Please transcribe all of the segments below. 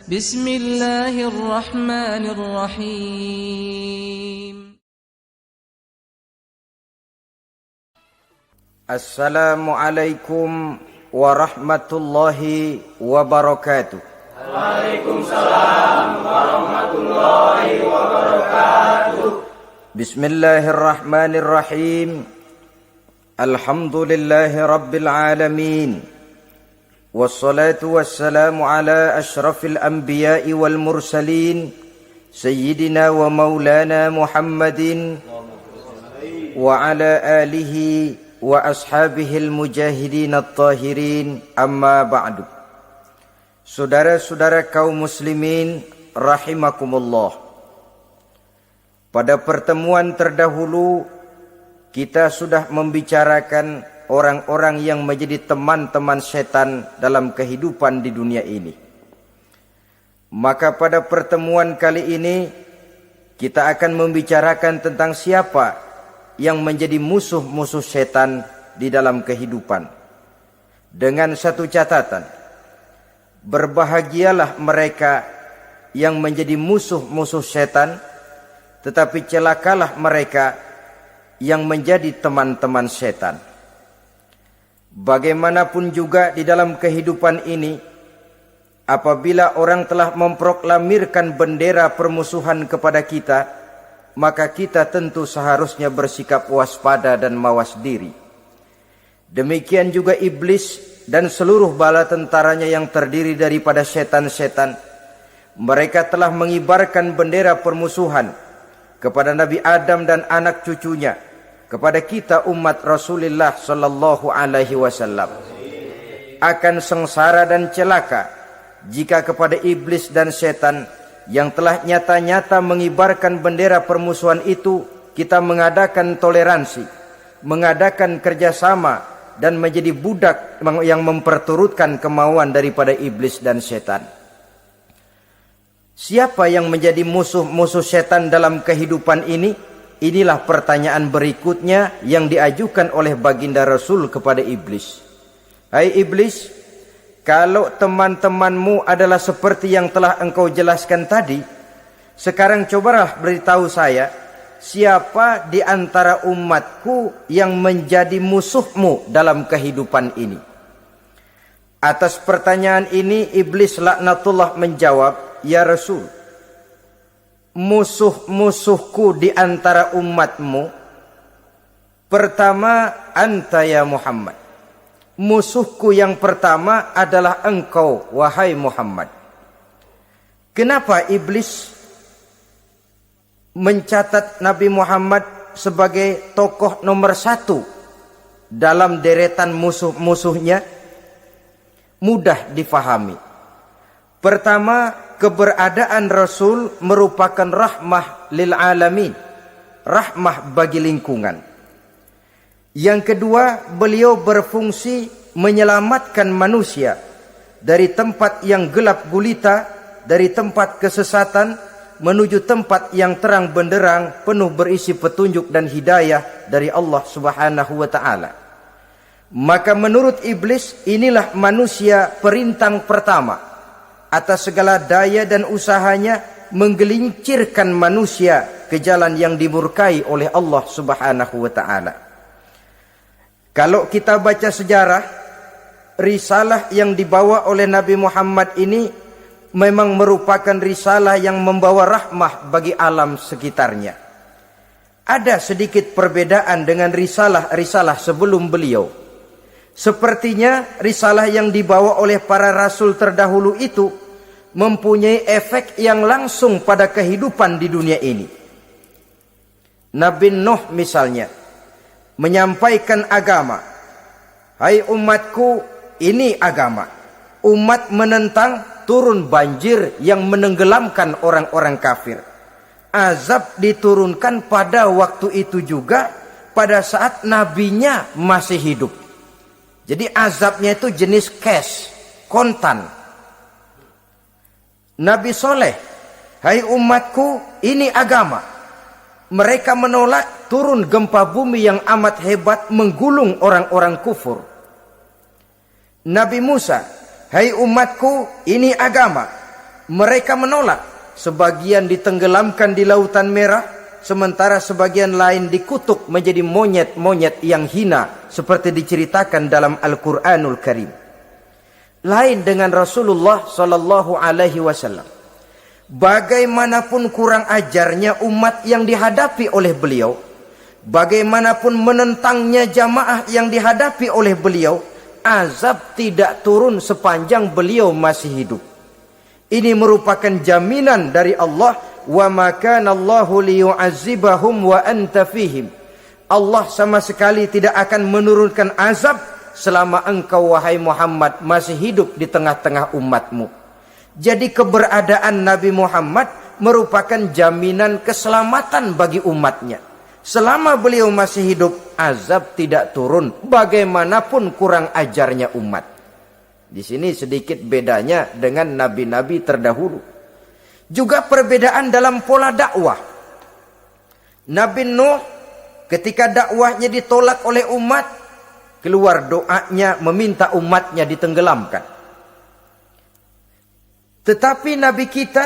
Bismillahirrahmanirrahim. Assalamualaikum warahmatullahi wabarakatuh. Waalaikumsalam warahmatullahi wabarakatuh. Bismillahirrahmanirrahim. Alhamdulillahi rabbil alamin. Wassalatu wassalamu ala ashrafil anbiya'i wal mursalin Sayyidina wa maulana Muhammadin wa ala alihi wa ashabihil mujahidin at-tahirin, amma ba'du. Saudara-saudara kaum muslimin rahimakumullah. Pada pertemuan terdahulu kita sudah membicarakan orang-orang yang menjadi teman-teman setan dalam kehidupan di dunia ini. Maka pada pertemuan kali ini kita akan membicarakan tentang siapa yang menjadi musuh-musuh setan di dalam kehidupan. Dengan satu catatan, berbahagialah mereka yang menjadi musuh-musuh setan, tetapi celakalah mereka yang menjadi teman-teman setan. Bagaimanapun juga di dalam kehidupan ini, apabila orang telah memproklamirkan bendera permusuhan kepada kita, maka kita tentu seharusnya bersikap waspada dan mawas diri. Demikian juga iblis dan seluruh bala tentaranya yang terdiri daripada setan-setan. Mereka telah mengibarkan bendera permusuhan kepada Nabi Adam dan anak cucunya, kepada kita umat Rasulullah sallallahu alaihi wasallam. Akan sengsara dan celaka jika kepada iblis dan setan yang telah nyata-nyata mengibarkan bendera permusuhan itu kita mengadakan toleransi, mengadakan kerjasama, dan menjadi budak yang memperturutkan kemauan daripada iblis dan setan. Siapa yang menjadi musuh-musuh setan dalam kehidupan ini? Inilah pertanyaan berikutnya yang diajukan oleh baginda Rasul kepada iblis. Hai iblis, kalau teman-temanmu adalah seperti yang telah engkau jelaskan tadi, sekarang cobalah beritahu saya, siapa di antara umatku yang menjadi musuhmu dalam kehidupan ini? Atas pertanyaan ini iblis laknatullah menjawab, ya Rasul, musuh-musuhku di antara umatmu, pertama anta ya Muhammad. Musuhku yang pertama adalah engkau, wahai Muhammad. Kenapa iblis mencatat Nabi Muhammad sebagai tokoh nomor satu dalam deretan musuh-musuhnya? Mudah difahami. Pertama, keberadaan Rasul merupakan rahmah lil alamin, rahmah bagi lingkungan. Yang kedua, beliau berfungsi menyelamatkan manusia dari tempat yang gelap gulita, dari tempat kesesatan menuju tempat yang terang benderang, penuh berisi petunjuk dan hidayah dari Allah Subhanahu wa taala. Maka menurut iblis, inilah manusia perintang pertama atas segala daya dan usahanya menggelincirkan manusia ke jalan yang dimurkai oleh Allah Subhanahu wa taala. Kalau kita baca sejarah, risalah yang dibawa oleh Nabi Muhammad ini memang merupakan risalah yang membawa rahmah bagi alam sekitarnya. Ada sedikit perbedaan dengan risalah-risalah sebelum beliau. Sepertinya risalah yang dibawa oleh para rasul terdahulu itu mempunyai efek yang langsung pada kehidupan di dunia ini. Nabi Nuh misalnya menyampaikan agama. Hai umatku, ini agama. Umat menentang, turun banjir yang menenggelamkan orang-orang kafir. Azab diturunkan pada waktu itu juga, pada saat nabinya masih hidup. Jadi azabnya itu jenis cash, kontan. Nabi Soleh, hai umatku, ini agama. Mereka menolak, turun gempa bumi yang amat hebat menggulung orang-orang kufur. Nabi Musa, hai umatku, ini agama. mereka menolak. Sebagian ditenggelamkan di Lautan Merah, sementara sebagian lain dikutuk menjadi monyet-monyet yang hina, seperti diceritakan dalam Al-Quranul Karim. Lain dengan Rasulullah Sallallahu Alaihi Wasallam. Bagaimanapun kurang ajarnya umat yang dihadapi oleh beliau, bagaimanapun menentangnya jamaah yang dihadapi oleh beliau, azab tidak turun sepanjang beliau masih hidup. Ini merupakan jaminan dari Allah, wa ma kana Allahu liyu'azzibahum wa anta fihim. Allah sama sekali tidak akan menurunkan azab selama engkau wahai Muhammad masih hidup di tengah-tengah umatmu. Jadi keberadaan Nabi Muhammad merupakan jaminan keselamatan bagi umatnya. Selama beliau masih hidup, azab tidak turun bagaimanapun kurang ajarnya umat. Di sini sedikit bedanya dengan nabi-nabi terdahulu. Juga perbedaan dalam pola dakwah. Nabi Nuh ketika dakwahnya ditolak oleh umat, keluar doanya meminta umatnya ditenggelamkan. Tetapi Nabi kita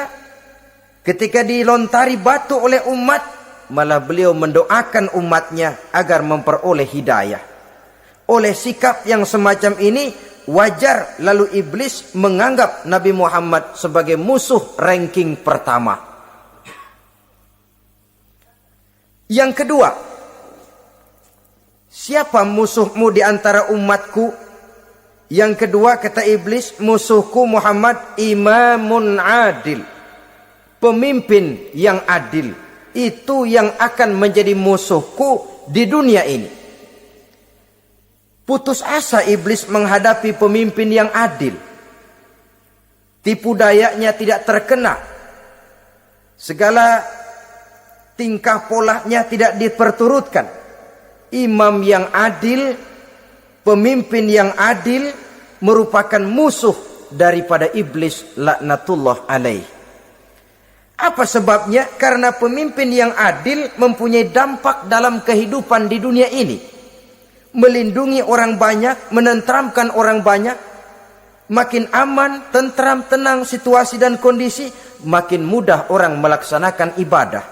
ketika dilontari batu oleh umat, malah beliau mendoakan umatnya agar memperoleh hidayah. Oleh sikap yang semacam ini, wajar lalu iblis menganggap Nabi Muhammad sebagai musuh ranking pertama. Yang kedua, siapa musuhmu di antara umatku? Yang kedua kata iblis, musuhku Muhammad imamun adil. Pemimpin yang adil. Itu yang akan menjadi musuhku di dunia ini. Putus asa iblis menghadapi pemimpin yang adil. Tipu dayanya tidak terkena. Segala tingkah polanya tidak diperturutkan. Imam yang adil, pemimpin yang adil merupakan musuh daripada iblis laknatullah alaih. Apa sebabnya? Karena pemimpin yang adil mempunyai dampak dalam kehidupan di dunia ini. Melindungi orang banyak, menenteramkan orang banyak. Makin aman, tentram, tenang situasi dan kondisi, makin mudah orang melaksanakan ibadah.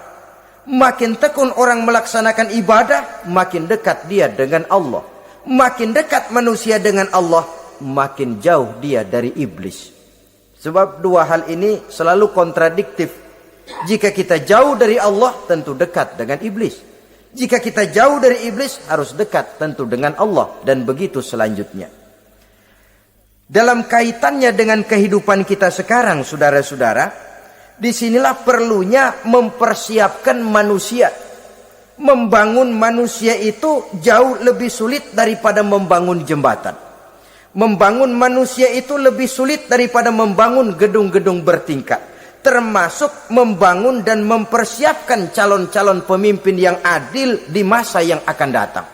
Makin tekun orang melaksanakan ibadah, makin dekat dia dengan Allah. Makin dekat manusia dengan Allah, makin jauh dia dari iblis. Sebab dua hal ini selalu kontradiktif. Jika kita jauh dari Allah, tentu dekat dengan iblis. Jika kita jauh dari iblis, harus dekat tentu dengan Allah. Dan begitu selanjutnya. Dalam kaitannya dengan kehidupan kita sekarang, saudara-saudara, disinilah perlunya mempersiapkan manusia. Membangun manusia itu jauh lebih sulit daripada membangun jembatan. Membangun manusia itu lebih sulit daripada membangun gedung-gedung bertingkat. Termasuk membangun dan mempersiapkan calon-calon pemimpin yang adil di masa yang akan datang.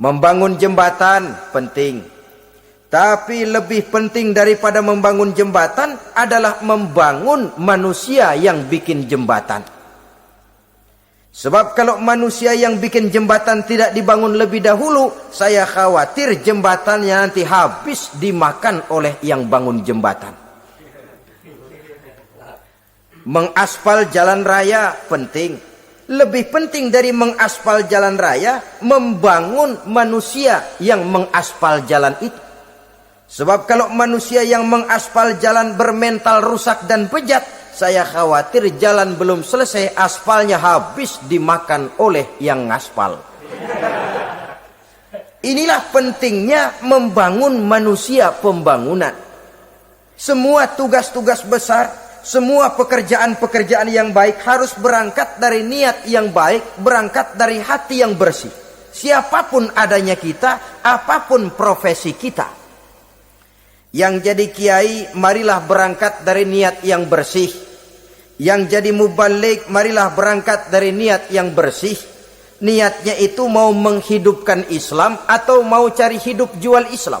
Membangun jembatan penting. Tapi lebih penting daripada membangun jembatan adalah membangun manusia yang bikin jembatan. Sebab kalau manusia yang bikin jembatan tidak dibangun lebih dahulu, saya khawatir jembatannya nanti habis dimakan oleh yang bangun jembatan. Mengaspal jalan raya penting. Lebih penting dari mengaspal jalan raya, membangun manusia yang mengaspal jalan itu. Sebab kalau manusia yang mengaspal jalan bermental rusak dan bejat, saya khawatir jalan belum selesai, aspalnya habis dimakan oleh yang ngaspal. Inilah pentingnya membangun manusia pembangunan. Semua tugas-tugas besar, semua pekerjaan-pekerjaan yang baik harus berangkat dari niat yang baik, berangkat dari hati yang bersih. Siapapun adanya kita, apapun profesi kita. Yang jadi kiai, marilah berangkat dari niat yang bersih. Yang jadi mubaligh, marilah berangkat dari niat yang bersih. Niatnya itu mau menghidupkan Islam atau mau cari hidup jual Islam.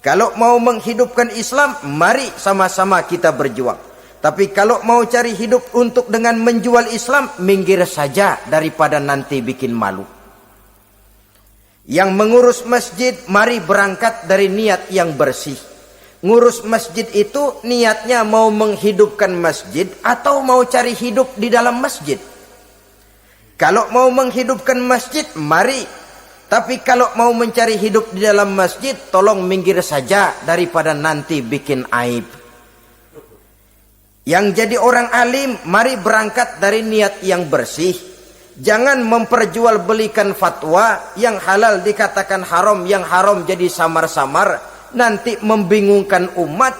Kalau mau menghidupkan Islam, mari sama-sama kita berjuang. Tapi kalau mau cari hidup untuk dengan menjual Islam, minggir saja daripada nanti bikin malu. Yang mengurus masjid, mari berangkat dari niat yang bersih. Ngurus masjid itu niatnya mau menghidupkan masjid atau mau cari hidup di dalam masjid. Kalau mau menghidupkan masjid, mari. Tapi kalau mau mencari hidup di dalam masjid, tolong minggir saja daripada nanti bikin aib. Yang jadi orang alim, mari berangkat dari niat yang bersih. Jangan memperjualbelikan fatwa, yang halal dikatakan haram, yang haram jadi samar-samar, nanti membingungkan umat.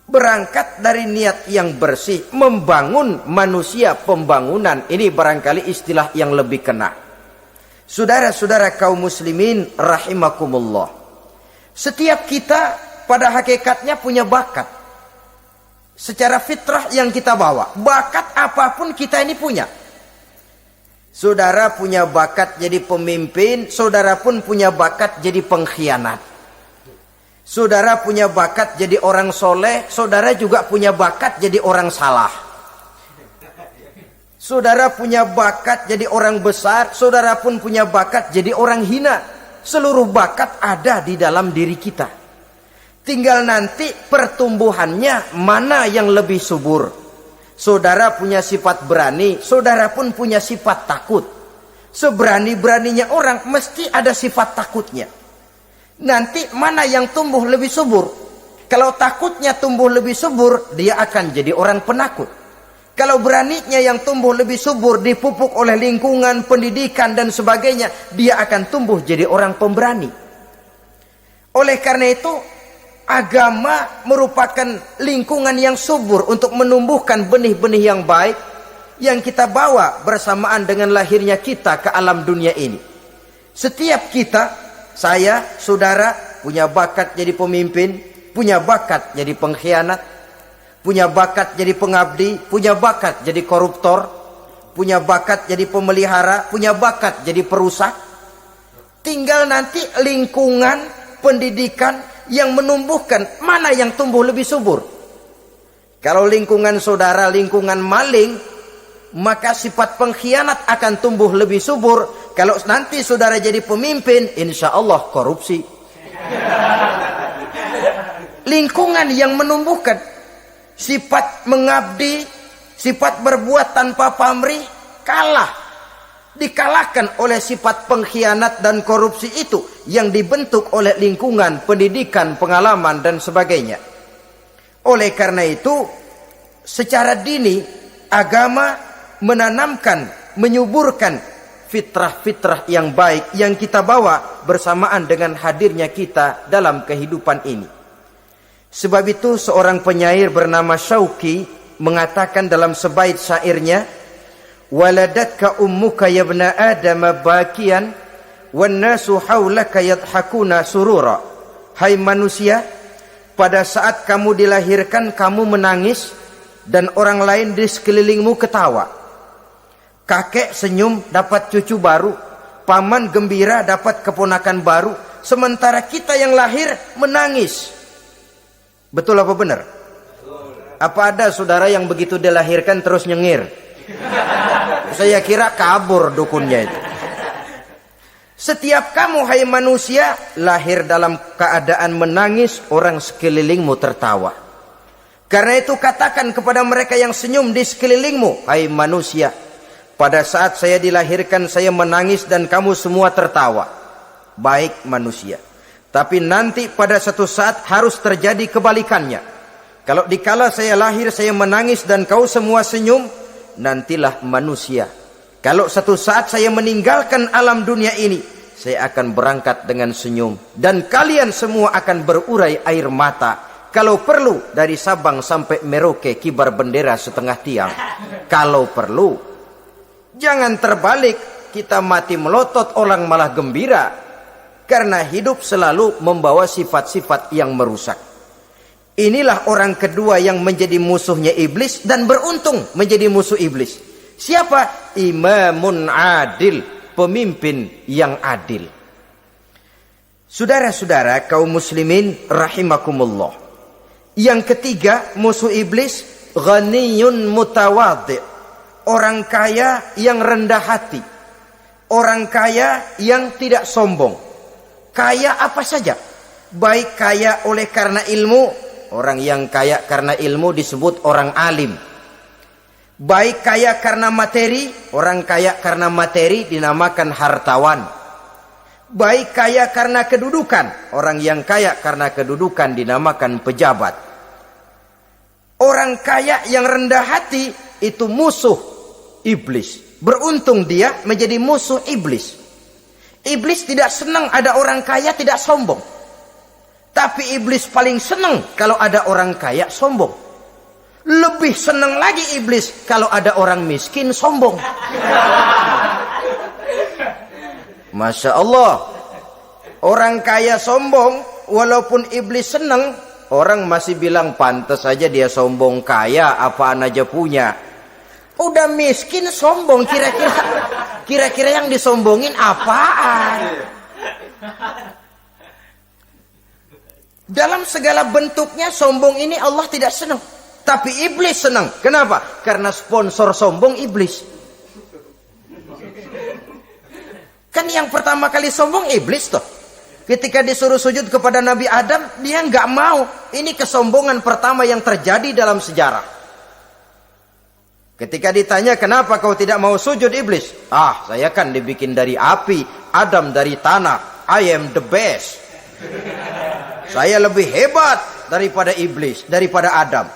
Berangkat dari niat yang bersih, membangun manusia, pembangunan. Ini barangkali istilah yang lebih kena. Saudara-saudara kaum muslimin rahimakumullah. Setiap kita pada hakikatnya punya bakat. Secara fitrah yang kita bawa, bakat apapun kita ini punya. Saudara punya bakat jadi pemimpin, saudara pun punya bakat jadi pengkhianat. Saudara punya bakat jadi orang soleh, saudara juga punya bakat jadi orang salah. Saudara punya bakat jadi orang besar, saudara pun punya bakat jadi orang hina. Seluruh bakat ada di dalam diri kita. Tinggal nanti pertumbuhannya mana yang lebih subur. Saudara punya sifat berani, saudara pun punya sifat takut. Seberani-beraninya orang mesti ada sifat takutnya. Nanti mana yang tumbuh lebih subur? Kalau takutnya tumbuh lebih subur, dia akan jadi orang penakut. Kalau beraninya yang tumbuh lebih subur, dipupuk oleh lingkungan, pendidikan dan sebagainya, dia akan tumbuh jadi orang pemberani. Oleh karena itu, agama merupakan lingkungan yang subur untuk menumbuhkan benih-benih yang baik yang kita bawa bersamaan dengan lahirnya kita ke alam dunia ini. Setiap kita, saya, saudara, punya bakat jadi pemimpin, punya bakat jadi pengkhianat, punya bakat jadi pengabdi, punya bakat jadi koruptor, punya bakat jadi pemelihara, punya bakat jadi perusak. Tinggal nanti lingkungan, pendidikan yang menumbuhkan mana yang tumbuh lebih subur. Kalau lingkungan saudara lingkungan maling, maka sifat pengkhianat akan tumbuh lebih subur. Kalau nanti saudara jadi pemimpin, insya Allah korupsi. Lingkungan yang menumbuhkan sifat mengabdi, sifat berbuat tanpa pamrih, dikalahkan oleh sifat pengkhianat dan korupsi itu yang dibentuk oleh lingkungan, pendidikan, pengalaman dan sebagainya. Oleh karena itu, secara dini agama menanamkan, menyuburkan fitrah-fitrah yang baik yang kita bawa bersamaan dengan hadirnya kita dalam kehidupan ini. Sebab itu seorang penyair bernama Syauqi mengatakan dalam sebaik syairnya, waladatka ummuka ya ibna adam bakian wan nasu haulaka yadhakuna surura. Hai manusia, pada saat kamu dilahirkan kamu menangis dan orang lain di sekelilingmu ketawa. Kakek senyum dapat cucu baru, paman gembira dapat keponakan baru, sementara kita yang lahir menangis. Betul apa benar? Apa ada saudara yang begitu dilahirkan terus nyengir? Saya kira kabur dukunnya itu. Setiap kamu hai manusia lahir dalam keadaan menangis, orang sekelilingmu tertawa. Karena itu katakan kepada mereka yang senyum di sekelilingmu, hai manusia, pada saat saya dilahirkan saya menangis dan kamu semua tertawa. Baik manusia. Tapi nanti pada satu saat harus terjadi kebalikannya. Kalau dikala saya lahir saya menangis dan kau semua senyum, nantilah manusia. Kalau satu saat saya meninggalkan alam dunia ini, saya akan berangkat dengan senyum. Dan kalian semua akan berurai air mata. Kalau perlu dari Sabang sampai Merauke kibar bendera setengah tiang. Kalau perlu. Jangan terbalik, kita mati melotot orang malah gembira. Karena hidup selalu membawa sifat-sifat yang merusak. Inilah orang kedua yang menjadi musuhnya iblis dan beruntung menjadi musuh iblis. Siapa? Imamun adil, pemimpin yang adil. Saudara-saudara kaum muslimin rahimakumullah. Yang ketiga musuh iblis, ghaniyun mutawadhi. Orang kaya yang rendah hati. Orang kaya yang tidak sombong. Kaya apa saja. Baik kaya oleh karena ilmu, orang yang kaya karena ilmu disebut orang alim. Baik kaya karena materi, orang kaya karena materi dinamakan hartawan. Baik kaya karena kedudukan, orang yang kaya karena kedudukan dinamakan pejabat. Orang kaya yang rendah hati itu musuh iblis. Beruntung dia menjadi musuh iblis. Iblis tidak senang ada orang kaya tidak sombong. Tapi iblis paling senang kalau ada orang kaya sombong. Lebih senang lagi iblis kalau ada orang miskin sombong. Masya Allah. Orang kaya sombong, walaupun iblis senang, orang masih bilang pantas saja dia sombong, kaya apaan aja punya. Udah miskin sombong, kira-kira yang disombongin apaan? Dalam segala bentuknya sombong ini Allah tidak senang, tapi iblis senang. Kenapa? Karena sponsor sombong iblis. Kan yang pertama kali sombong iblis toh. Ketika disuruh sujud kepada Nabi Adam, dia nggak mau. Ini kesombongan pertama yang terjadi dalam sejarah. Ketika ditanya, kenapa kau tidak mau sujud iblis? Ah, saya kan dibikin dari api, Adam dari tanah. I am the best. Saya lebih hebat daripada iblis, daripada Adam.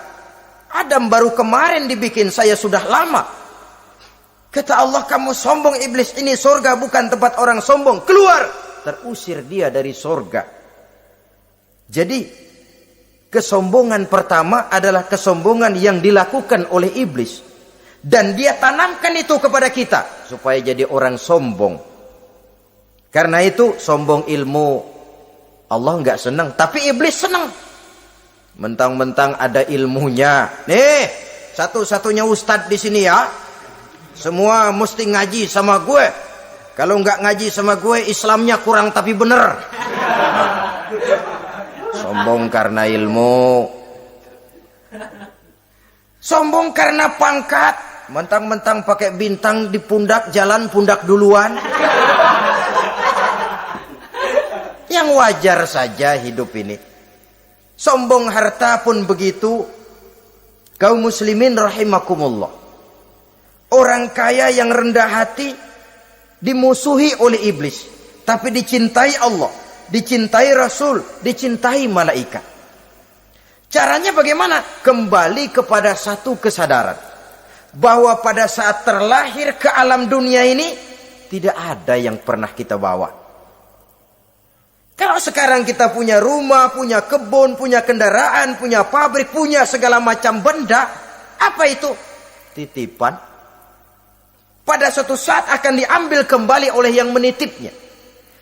Adam baru kemarin dibikin, saya sudah lama. Kata Allah, kamu sombong iblis, ini surga bukan tempat orang sombong. Keluar! Terusir dia dari surga. Jadi, kesombongan pertama adalah kesombongan yang dilakukan oleh iblis. Dan dia tanamkan itu kepada kita supaya jadi orang sombong. Karena itu sombong ilmu Allah nggak senang, tapi iblis senang. Mentang-mentang ada ilmunya. Nih, satu-satunya ustadz di sini ya. Semua mesti ngaji sama gue. Kalau nggak ngaji sama gue, Islamnya kurang tapi bener. Sombong karena ilmu. Sombong karena pangkat. Mentang-mentang pakai bintang di pundak, jalan pundak duluan. Yang wajar saja hidup ini. Sombong harta pun begitu. Kaum muslimin rahimakumullah. Orang kaya yang rendah hati dimusuhi oleh iblis, tapi dicintai Allah, dicintai Rasul, dicintai malaikat. Caranya bagaimana? Kembali kepada satu kesadaran. Bahwa pada saat terlahir ke alam dunia ini, tidak ada yang pernah kita bawa. Kalau sekarang kita punya rumah, punya kebun, punya kendaraan, punya pabrik, punya segala macam benda, apa itu? Titipan. Pada suatu saat akan diambil kembali oleh yang menitipnya.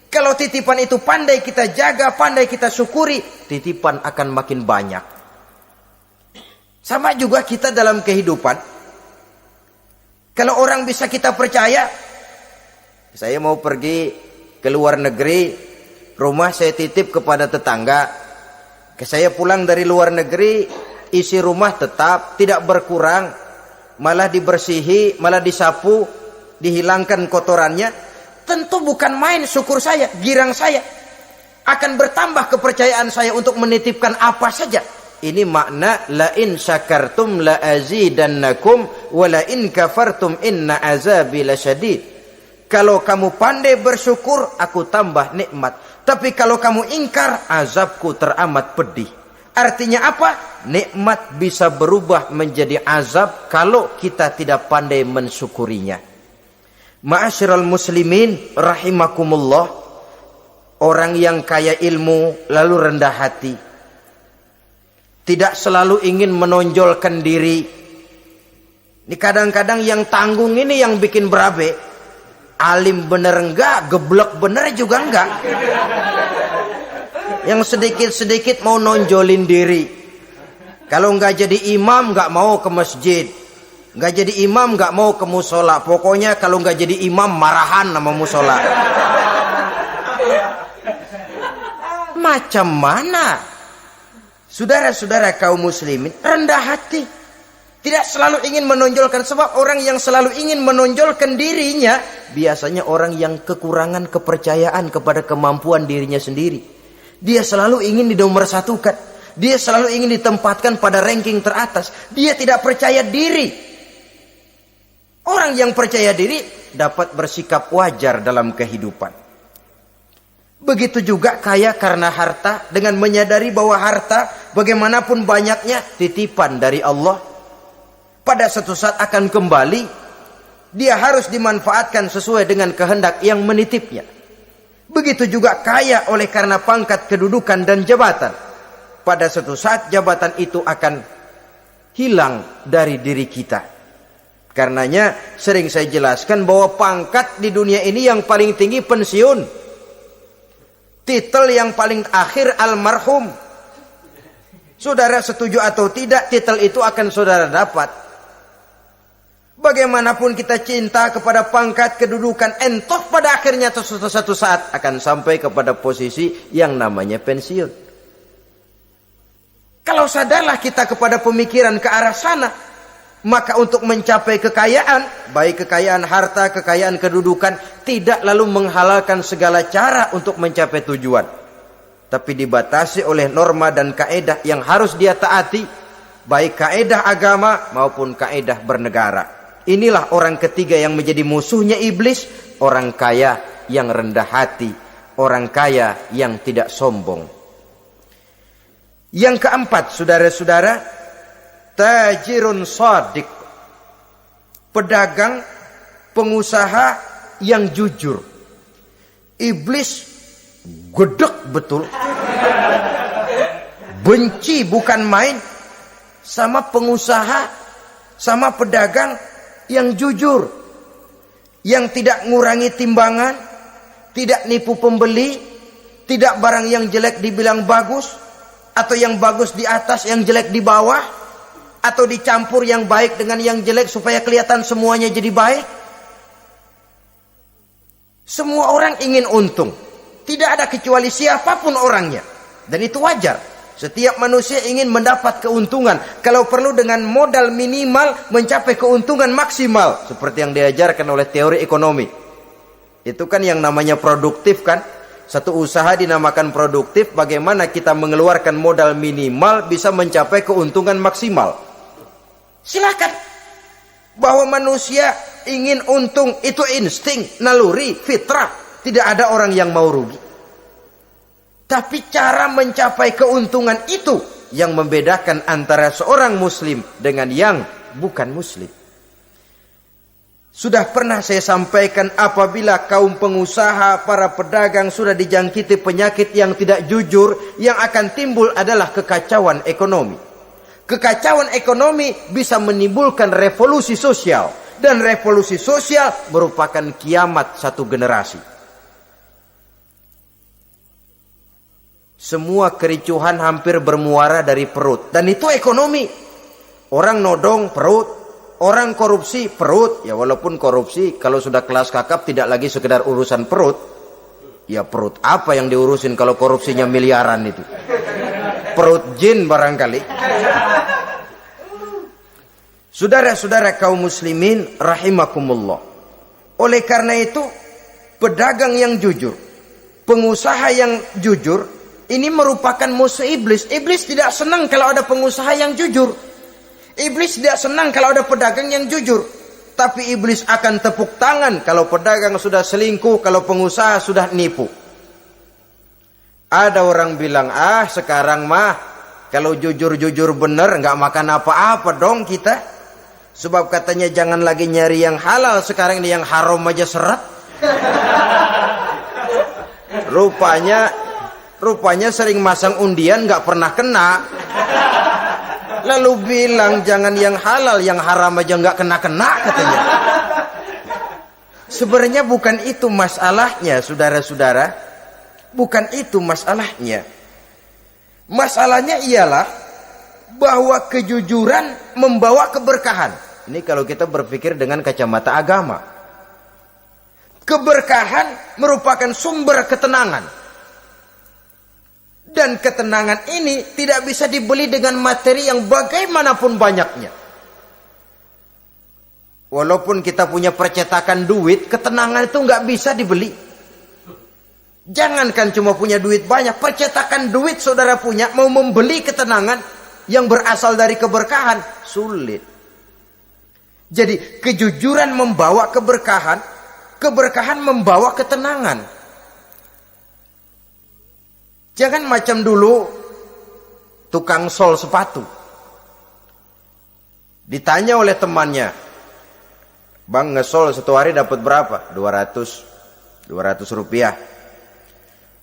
Kalau titipan itu pandai kita jaga, pandai kita syukuri, titipan akan makin banyak. Sama juga kita dalam kehidupan. Kalau orang bisa kita percaya, saya mau pergi ke luar negeri, rumah saya titip kepada tetangga. Saya pulang dari luar negeri, isi rumah tetap, tidak berkurang, malah dibersihi, malah disapu, dihilangkan kotorannya. Tentu bukan main syukur saya, girang saya. Akan bertambah kepercayaan saya untuk menitipkan apa saja. Ini makna la in syakartum la azidannakum wa la in kafartum inna azabi lasyadid. Kalau kamu pandai bersyukur, aku tambah nikmat. Tapi kalau kamu ingkar, azabku teramat pedih. Artinya apa? Nikmat bisa berubah menjadi azab kalau kita tidak pandai mensyukurinya. Ma'asyiral muslimin rahimakumullah. Orang yang kaya ilmu lalu rendah hati, tidak selalu ingin menonjolkan diri. Ini kadang-kadang yang tanggung ini yang bikin berabe. Alim bener enggak, geblek bener juga enggak. Yang sedikit-sedikit mau nonjolin diri. Kalau enggak jadi imam enggak mau ke masjid. Enggak jadi imam enggak mau ke musola. Pokoknya kalau enggak jadi imam marahan sama musola. Macam mana? Saudara-saudara kaum muslimin, rendah hati. Tidak selalu ingin menonjolkan, sebab orang yang selalu ingin menonjolkan dirinya biasanya orang yang kekurangan kepercayaan kepada kemampuan dirinya sendiri. Dia selalu ingin dinomorsatukan. Dia selalu ingin ditempatkan pada ranking teratas. Dia tidak percaya diri. Orang yang percaya diri dapat bersikap wajar dalam kehidupan. Begitu juga kaya karena harta, dengan menyadari bahwa harta bagaimanapun banyaknya titipan dari Allah. Pada suatu saat akan kembali, dia harus dimanfaatkan sesuai dengan kehendak yang menitipnya. Begitu juga kaya oleh karena pangkat, kedudukan, dan jabatan. Pada suatu saat jabatan itu akan hilang dari diri kita. Karenanya sering saya jelaskan bahwa pangkat di dunia ini yang paling tinggi pensiun. Titel yang paling akhir almarhum. Saudara setuju atau tidak, titel itu akan saudara dapat. Bagaimanapun kita cinta kepada pangkat, kedudukan, entah pada akhirnya suatu saat akan sampai kepada posisi yang namanya pensiun. Kalau sadarlah kita kepada pemikiran ke arah sana, maka untuk mencapai kekayaan, baik kekayaan harta, kekayaan kedudukan, tidak lalu menghalalkan segala cara untuk mencapai tujuan. Tapi dibatasi oleh norma dan kaedah yang harus dia taati, baik kaedah agama maupun kaedah bernegara. Inilah orang ketiga yang menjadi musuhnya iblis, orang kaya yang rendah hati, orang kaya yang tidak sombong. Yang keempat, saudara-saudara, tajirun shadiq, pedagang, pengusaha yang jujur. Iblis gedek betul, benci bukan main sama pengusaha, sama pedagang yang jujur, yang tidak ngurangi timbangan, tidak nipu pembeli, tidak barang yang jelek dibilang bagus, atau yang bagus di atas yang jelek di bawah, atau dicampur yang baik dengan yang jelek supaya kelihatan semuanya jadi baik. Semua orang ingin untung, tidak ada kecuali siapapun orangnya, dan itu wajar. Setiap manusia ingin mendapat keuntungan, kalau perlu dengan modal minimal mencapai keuntungan maksimal, seperti yang diajarkan oleh teori ekonomi. Itu kan yang namanya produktif kan. Satu usaha dinamakan produktif, bagaimana kita mengeluarkan modal minimal bisa mencapai keuntungan maksimal. Silakan. Bahwa manusia ingin untung itu insting, naluri, fitrah. Tidak ada orang yang mau rugi. Tapi cara mencapai keuntungan itu yang membedakan antara seorang muslim dengan yang bukan muslim. Sudah pernah saya sampaikan, apabila kaum pengusaha, para pedagang sudah dijangkiti penyakit yang tidak jujur, yang akan timbul adalah kekacauan ekonomi. Kekacauan ekonomi bisa menimbulkan revolusi sosial, dan revolusi sosial merupakan kiamat satu generasi. Semua kericuhan hampir bermuara dari perut, dan itu ekonomi. Orang nodong perut, orang korupsi perut. Ya walaupun korupsi kalau sudah kelas kakap tidak lagi sekedar urusan perut. Ya perut apa yang diurusin kalau korupsinya miliaran itu? Perut jin barangkali. Saudara-saudara kaum muslimin rahimakumullah. Oleh karena itu, pedagang yang jujur, pengusaha yang jujur, ini merupakan musuh iblis. Iblis tidak senang kalau ada pengusaha yang jujur. Iblis tidak senang kalau ada pedagang yang jujur. Tapi iblis akan tepuk tangan kalau pedagang sudah selingkuh, kalau pengusaha sudah nipu. Ada orang bilang, sekarang mah kalau jujur-jujur bener nggak makan apa-apa dong kita. Sebab katanya jangan lagi nyari yang halal, sekarang ini yang haram aja seret. Rupanya sering masang undian nggak pernah kena. Lalu bilang jangan yang halal, yang haram aja nggak kena-kena katanya. Sebenarnya bukan itu masalahnya, saudara-saudara. Bukan itu masalahnya. Masalahnya ialah bahwa kejujuran membawa keberkahan. Ini kalau kita berpikir dengan kacamata agama. Keberkahan merupakan sumber ketenangan. Dan ketenangan ini tidak bisa dibeli dengan materi yang bagaimanapun banyaknya. Walaupun kita punya percetakan duit, ketenangan itu nggak bisa dibeli. Jangankan cuma punya duit banyak, percetakan duit saudara punya, mau membeli ketenangan yang berasal dari keberkahan, sulit. Jadi kejujuran membawa keberkahan, keberkahan membawa ketenangan. Jangan macam dulu tukang sol sepatu. Ditanya oleh temannya, "Bang, ngesol satu hari dapat berapa?" 200 rupiah.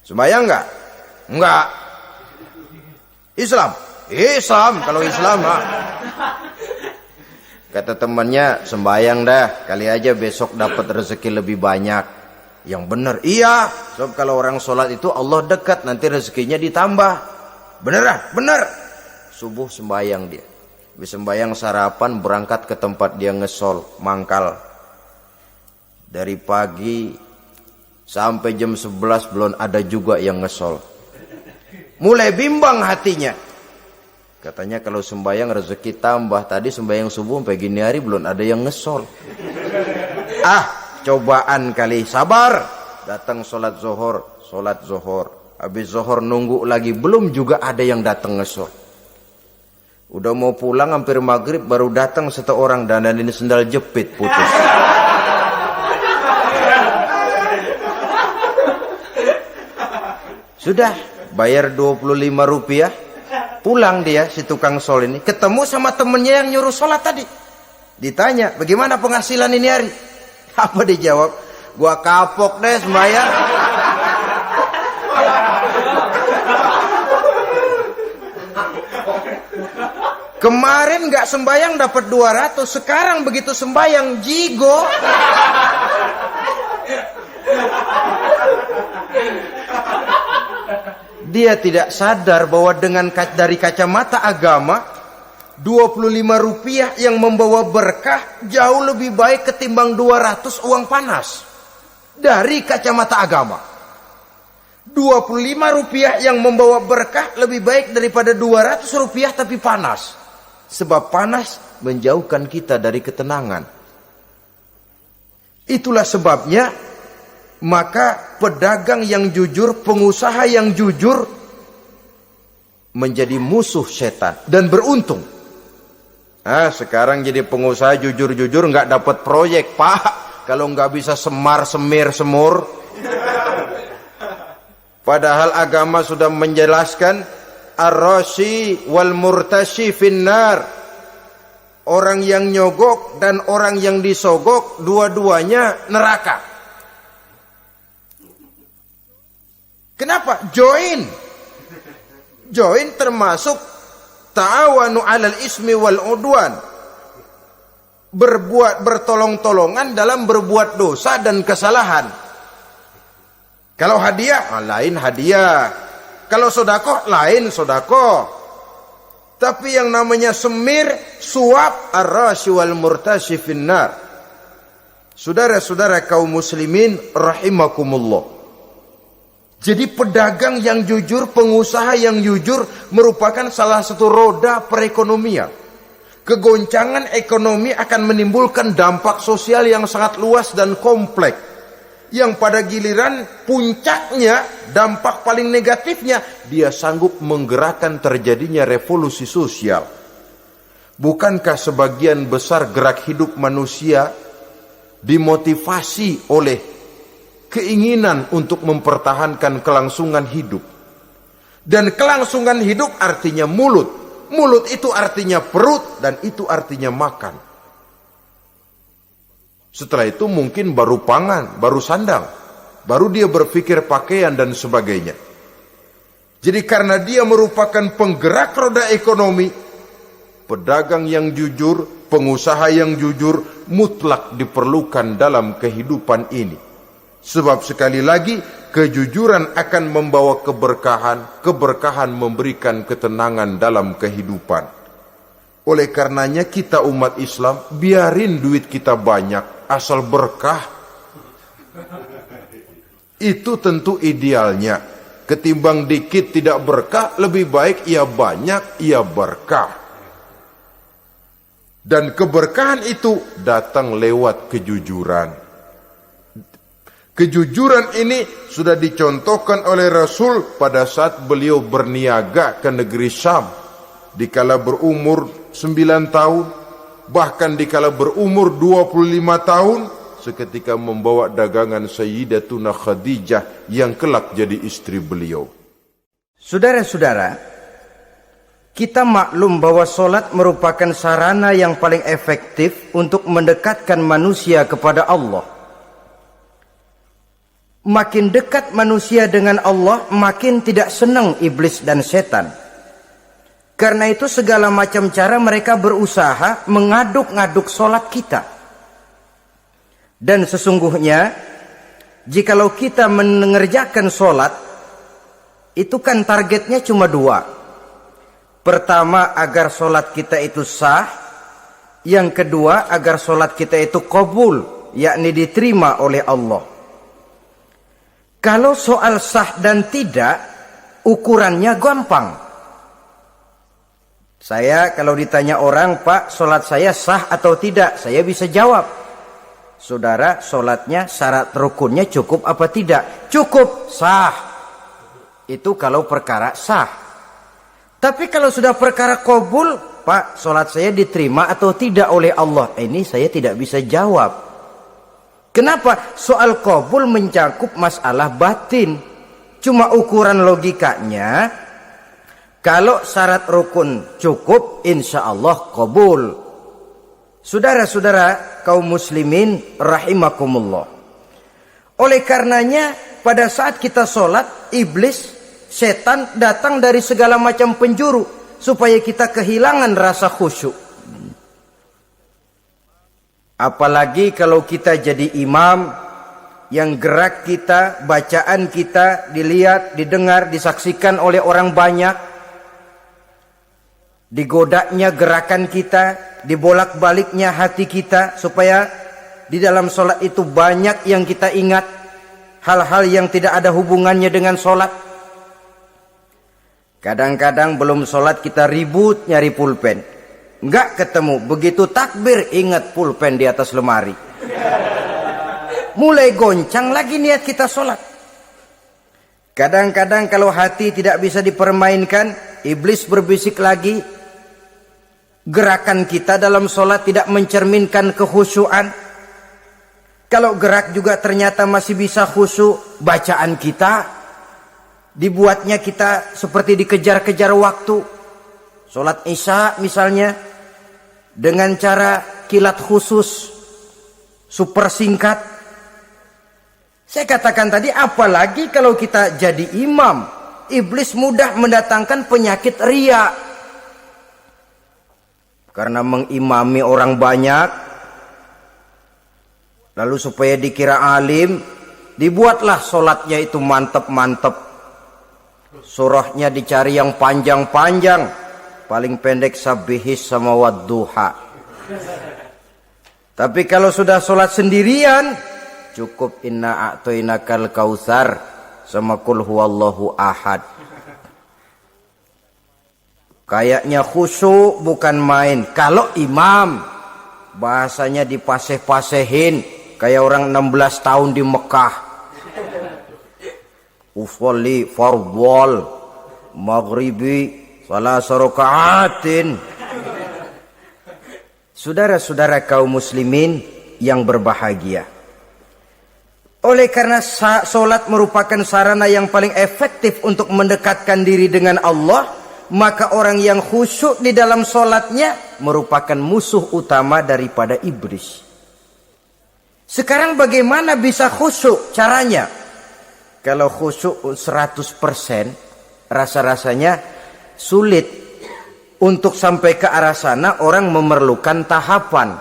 Sembayang enggak? Enggak. Islam? Islam, kalau Islam mah. Kata temannya, "Sembayang dah, kali aja besok dapat rezeki lebih banyak." Yang benar, iya. Sebab kalau orang sholat itu Allah dekat, nanti rezekinya ditambah. Beneran? Bener. Subuh sembayang dia. Habis sembayang sarapan, berangkat ke tempat dia ngesol, mangkal. Dari pagi sampai jam 11 belum ada juga yang ngesol. Mulai bimbang hatinya. Katanya kalau sembayang rezeki tambah. Tadi sembayang subuh sampai gini hari belum ada yang ngesol. Cobaan kali, sabar. Datang sholat zohor. Habis zohor nunggu lagi, belum juga ada yang datang ngesol. Udah mau pulang hampir maghrib, baru datang satu orang dandanin sendal jepit putus. Sudah bayar 25 rupiah, pulang dia si tukang sol ini, ketemu sama temennya yang nyuruh sholat tadi. Ditanya, "Bagaimana penghasilan ini hari?" Apa dijawab? "Gua kapok deh sembahyang." Kemarin nggak sembayang dapat 200, sekarang begitu sembayang jigo. Dia tidak sadar bahwa dengan dari kacamata agama, 25 rupiah yang membawa berkah jauh lebih baik ketimbang 200 uang panas. Dari kacamata agama, 25 rupiah yang membawa berkah lebih baik daripada 200 rupiah tapi panas. Sebab panas menjauhkan kita dari ketenangan. Itulah sebabnya, maka pedagang yang jujur, pengusaha yang jujur menjadi musuh setan dan beruntung. Sekarang jadi pengusaha jujur-jujur nggak dapat proyek, Pak. Kalau nggak bisa semur. Padahal agama sudah menjelaskan ar-rashi wal murtashi finnar. Orang yang nyogok dan orang yang disogok, dua-duanya neraka. Kenapa? Join termasuk ta'awanu 'alal ismi wal udwan. Bertolong-tolongan dalam berbuat dosa dan kesalahan. Kalau hadiah, lain hadiah. Kalau sodakoh, lain sodakoh. Tapi yang namanya semir, suap, ar-rashi wal murtashi finnar. Saudara-saudara kaum muslimin rahimakumullah. Jadi pedagang yang jujur, pengusaha yang jujur merupakan salah satu roda perekonomian. Kegoncangan ekonomi akan menimbulkan dampak sosial yang sangat luas dan kompleks. Yang pada giliran puncaknya, dampak paling negatifnya, dia sanggup menggerakkan terjadinya revolusi sosial. Bukankah sebagian besar gerak hidup manusia dimotivasi oleh keinginan untuk mempertahankan kelangsungan hidup? Dan kelangsungan hidup artinya mulut. Mulut itu artinya perut, dan itu artinya makan. Setelah itu mungkin baru pangan, baru sandang, baru dia berpikir pakaian dan sebagainya. Jadi karena dia merupakan penggerak roda ekonomi, pedagang yang jujur, pengusaha yang jujur mutlak diperlukan dalam kehidupan ini. Sebab sekali lagi, kejujuran akan membawa keberkahan, keberkahan memberikan ketenangan dalam kehidupan. Oleh karenanya kita umat Islam, biarin duit kita banyak, asal berkah. Itu tentu idealnya. Ketimbang dikit tidak berkah, lebih baik ia banyak, ia berkah. Dan keberkahan itu datang lewat kejujuran. Kejujuran ini sudah dicontohkan oleh Rasul pada saat beliau berniaga ke negeri Syam. Dikala berumur 9 tahun, bahkan dikala berumur 25 tahun, seketika membawa dagangan Sayyidatuna Khadijah yang kelak jadi istri beliau. Saudara-saudara, kita maklum bahwa solat merupakan sarana yang paling efektif untuk mendekatkan manusia kepada Allah. Makin dekat manusia dengan Allah, makin tidak senang iblis dan setan. Karena itu segala macam cara mereka berusaha mengaduk-ngaduk solat kita. Dan sesungguhnya, jikalau kita mengerjakan solat, itu kan targetnya cuma 2. Pertama, agar solat kita itu sah. Yang kedua, agar solat kita itu qabul, yakni diterima oleh Allah. Kalau soal sah dan tidak, ukurannya gampang. Saya kalau ditanya orang, Pak, solat saya sah atau tidak? Saya bisa jawab. Saudara, solatnya syarat rukunnya cukup apa tidak? Cukup, sah. Itu kalau perkara sah. Tapi kalau sudah perkara qabul, Pak, solat saya diterima atau tidak oleh Allah? Ini saya tidak bisa jawab. Kenapa? Soal qabul mencakup masalah batin. Cuma ukuran logikanya, kalau syarat rukun cukup, insya Allah qabul. Saudara-saudara kaum muslimin rahimakumullah. Oleh karenanya, pada saat kita sholat, iblis, setan datang dari segala macam penjuru supaya kita kehilangan rasa khusyuk. Apalagi kalau kita jadi imam yang gerak kita, bacaan kita dilihat, didengar, disaksikan oleh orang banyak. Digodanya gerakan kita, dibolak-baliknya hati kita, supaya di dalam sholat itu banyak yang kita ingat, hal-hal yang tidak ada hubungannya dengan sholat. Kadang-kadang belum sholat kita ribut nyari pulpen, nggak ketemu, begitu takbir ingat pulpen di atas lemari. Mulai goncang lagi niat kita sholat. Kadang-kadang kalau hati tidak bisa dipermainkan, iblis berbisik lagi. Gerakan kita dalam sholat tidak mencerminkan kekhusyuan. Kalau gerak juga ternyata masih bisa khusyuk, bacaan kita dibuatnya kita seperti dikejar-kejar waktu. Sholat isya misalnya, dengan cara kilat khusus, super singkat. Saya katakan tadi, apalagi kalau kita jadi imam, iblis mudah mendatangkan penyakit riya. Karena mengimami orang banyak, lalu supaya dikira alim, dibuatlah sholatnya itu mantep-mantep. Surahnya dicari yang panjang-panjang, paling pendek sabihis sama wadduha. Tapi kalau sudah sholat sendirian, cukup inna a'toinakal kautsar sama kul huwallahu ahad. Kayaknya khusyuk bukan main. Kalau imam, bahasanya dipaseh-pasehin kayak orang 16 tahun di Mekah. Usolli fardhol maghribi salasa raka'atin. Saudara-saudara kaum muslimin yang berbahagia, oleh karena solat merupakan sarana yang paling efektif untuk mendekatkan diri dengan Allah, maka orang yang khusyuk di dalam solatnya merupakan musuh utama daripada iblis. Sekarang bagaimana bisa khusyuk caranya? Kalau khusyuk 100%, rasa-rasanya sulit. Untuk sampai ke arah sana orang memerlukan tahapan.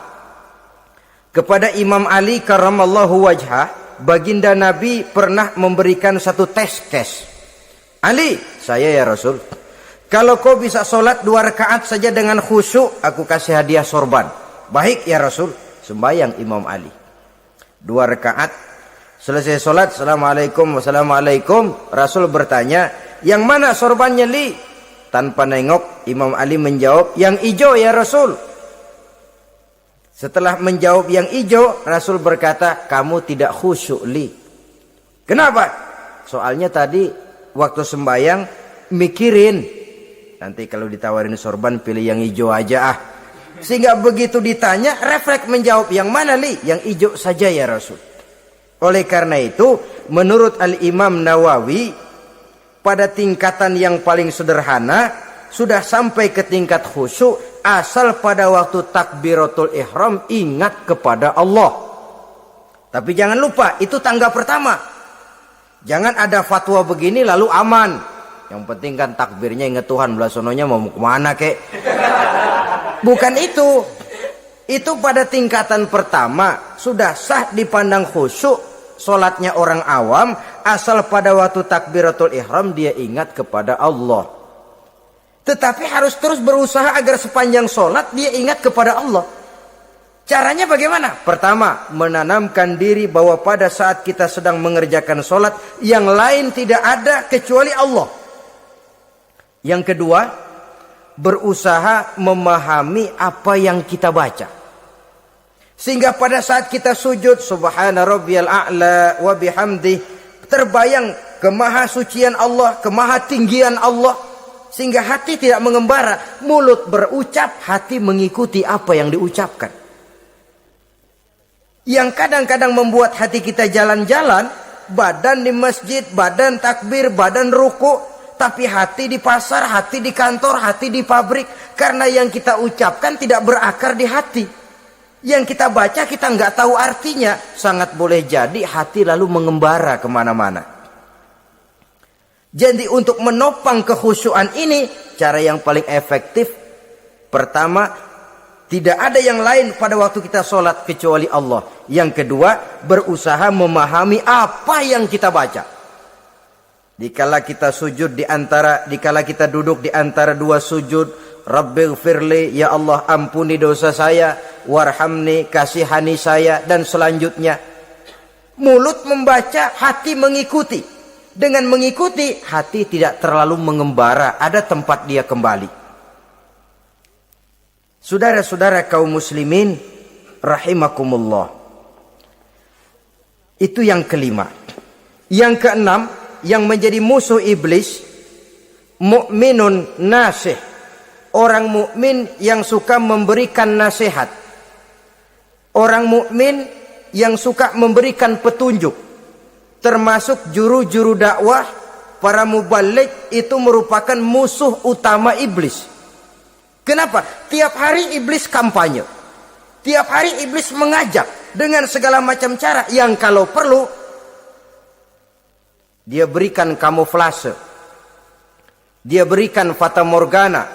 Kepada Imam Ali karramallahu wajhah, baginda Nabi pernah memberikan satu tes. Ali, saya ya Rasul, kalau kau bisa sholat 2 rakaat saja dengan khusyuk, aku kasih hadiah sorban. Baik ya Rasul. Sembahyang Imam Ali 2 rakaat. Selesai sholat, assalamualaikum wassalamualaikum. Rasul bertanya, yang mana sorbannya Li? Tanpa nengok, Imam Ali menjawab, yang hijau ya Rasul. Setelah menjawab yang hijau, Rasul berkata, kamu tidak khusyuk Li. Kenapa? Soalnya tadi waktu sembahyang mikirin, nanti kalau ditawarin sorban pilih yang hijau aja ah. Sehingga begitu ditanya refleks menjawab, yang mana li? Yang hijau saja ya Rasul. Oleh karena itu menurut Al-Imam Nawawi, pada tingkatan yang paling sederhana sudah sampai ke tingkat khusyuk asal pada waktu takbiratul ihram ingat kepada Allah. Tapi jangan lupa itu tangga pertama. Jangan ada fatwa begini lalu aman. Yang penting kan takbirnya ingat Tuhan, belasononya mau kemana kek. Bukan itu. Itu pada tingkatan pertama sudah sah dipandang khusyuk solatnya orang awam asal pada waktu takbiratul ihram dia ingat kepada Allah. Tetapi harus terus berusaha agar sepanjang solat dia ingat kepada Allah. Caranya bagaimana? Pertama, menanamkan diri bahwa pada saat kita sedang mengerjakan solat yang lain tidak ada kecuali Allah. Yang kedua, berusaha memahami apa yang kita baca. Sehingga pada saat kita sujud, subhana rabbiyal a'la wa bihamdi, terbayang kemahasucian Allah, kemahatinggian Allah. Sehingga hati tidak mengembara, mulut berucap, hati mengikuti apa yang diucapkan. Yang kadang-kadang membuat hati kita jalan-jalan, badan di masjid, badan takbir, badan ruku, tapi hati di pasar, hati di kantor, hati di pabrik. Karena yang kita ucapkan tidak berakar di hati. Yang kita baca kita nggak tahu artinya. Sangat boleh jadi hati lalu mengembara kemana-mana. Jadi untuk menopang kekhusyuan ini, cara yang paling efektif, pertama, tidak ada yang lain pada waktu kita sholat kecuali Allah. Yang kedua, berusaha memahami apa yang kita baca. Dikala kita sujud dikala kita duduk di antara dua sujud, Rabbighfirli, ya Allah ampuni dosa saya, warhamni, kasihani saya, dan selanjutnya. Mulut membaca, hati mengikuti. Dengan mengikuti, hati tidak terlalu mengembara, ada tempat dia kembali. Saudara-saudara kaum muslimin rahimakumullah. Itu yang kelima. Yang keenam, yang menjadi musuh iblis, mukminun nasih. Orang mukmin yang suka memberikan nasihat. Orang mukmin yang suka memberikan petunjuk. Termasuk juru-juru dakwah, para mubaligh itu merupakan musuh utama iblis. Kenapa? Tiap hari iblis kampanye. Tiap hari iblis mengajak dengan segala macam cara yang kalau perlu dia berikan kamuflase. Dia berikan fata morgana.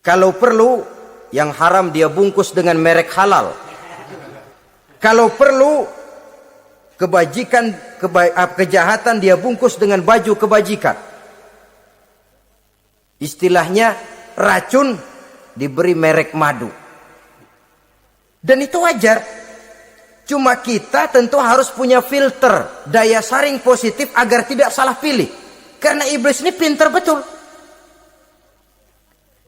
Kalau perlu yang haram dia bungkus dengan merek halal. Kalau perlu kejahatan dia bungkus dengan baju kebajikan. Istilahnya racun diberi merek madu. Dan itu wajar. Cuma kita tentu harus punya filter, daya saring positif agar tidak salah pilih. Karena iblis ini pintar betul.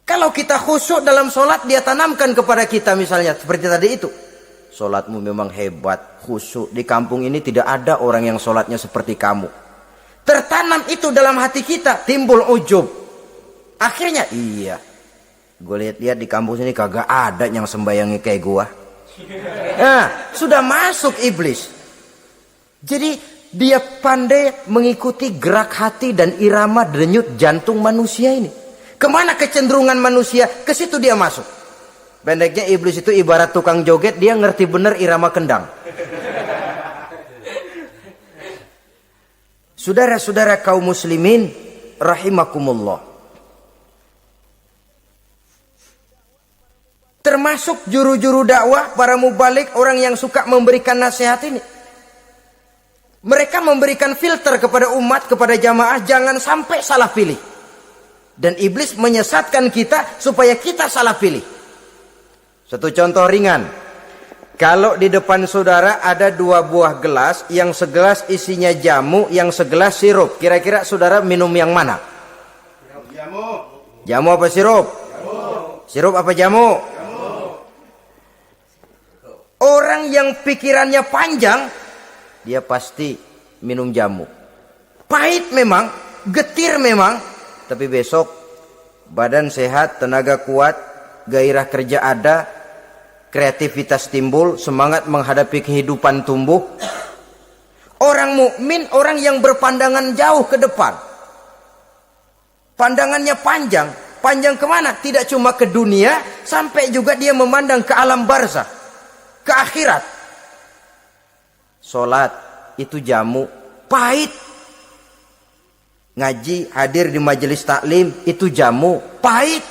Kalau kita khusyuk dalam sholat, dia tanamkan kepada kita misalnya seperti tadi itu. Sholatmu memang hebat, khusyuk. Di kampung ini tidak ada orang yang sholatnya seperti kamu. Tertanam itu dalam hati kita, timbul ujub. Akhirnya, iya, gue lihat-lihat di kampus ini kagak ada yang sembayangnya kayak gua. Nah, sudah masuk iblis. Jadi dia pandai mengikuti gerak hati dan irama denyut jantung manusia ini. Kemana kecenderungan manusia, ke situ dia masuk. Pendeknya iblis itu ibarat tukang joget, dia ngerti bener irama kendang. Saudara-saudara kaum muslimin rahimakumullah. Termasuk juru-juru dakwah, para mubaligh, orang yang suka memberikan nasihat ini. Mereka memberikan filter kepada umat, kepada jamaah, jangan sampai salah pilih. Dan iblis menyesatkan kita supaya kita salah pilih. Satu contoh ringan. Kalau di depan saudara ada dua buah gelas, yang segelas isinya jamu, yang segelas sirup. Kira-kira saudara minum yang mana? Jamu. Jamu apa sirup? Jamu. Sirup apa jamu? Orang yang pikirannya panjang, dia pasti minum jamu. Pahit memang, getir memang, tapi besok badan sehat, tenaga kuat, gairah kerja ada, kreativitas timbul, semangat menghadapi kehidupan tumbuh. Orang mukmin, orang yang berpandangan jauh ke depan. Pandangannya panjang. Panjang kemana? Tidak cuma ke dunia, sampai juga dia memandang ke alam barzah, ke akhirat. Sholat itu jamu, pahit. Ngaji, hadir di majelis taklim itu jamu, pahit.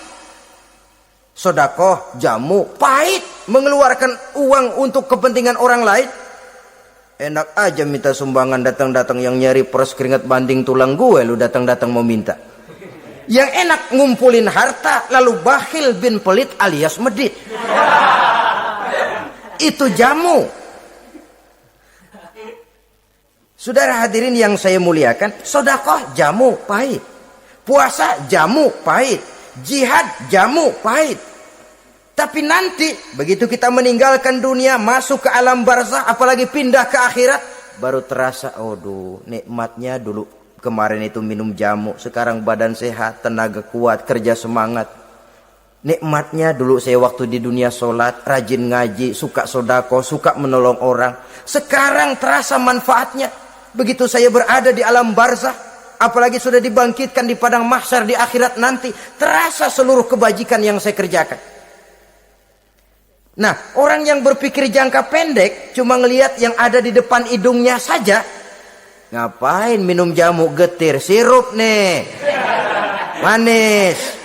Sedekah jamu, pahit. Mengeluarkan uang untuk kepentingan orang lain, enak aja minta sumbangan, datang-datang yang nyari peres keringat banding tulang gue, lu datang-datang mau minta. Yang enak ngumpulin harta lalu bakhil bin pelit alias medit. Itu jamu. Saudara hadirin yang saya muliakan, sedekah jamu pahit, puasa jamu pahit, jihad jamu pahit. Tapi nanti begitu kita meninggalkan dunia, masuk ke alam barzah, apalagi pindah ke akhirat, baru terasa, aduh nikmatnya dulu kemarin itu minum jamu, sekarang badan sehat, tenaga kuat, kerja semangat. Nikmatnya dulu saya waktu di dunia sholat, rajin ngaji, suka sodako, suka menolong orang. Sekarang terasa manfaatnya. Begitu saya berada di alam barzah, apalagi sudah dibangkitkan di padang mahsyar di akhirat nanti, terasa seluruh kebajikan yang saya kerjakan. Nah, orang yang berpikir jangka pendek, cuma ngelihat yang ada di depan hidungnya saja. Ngapain minum jamu getir, sirup nih, manis.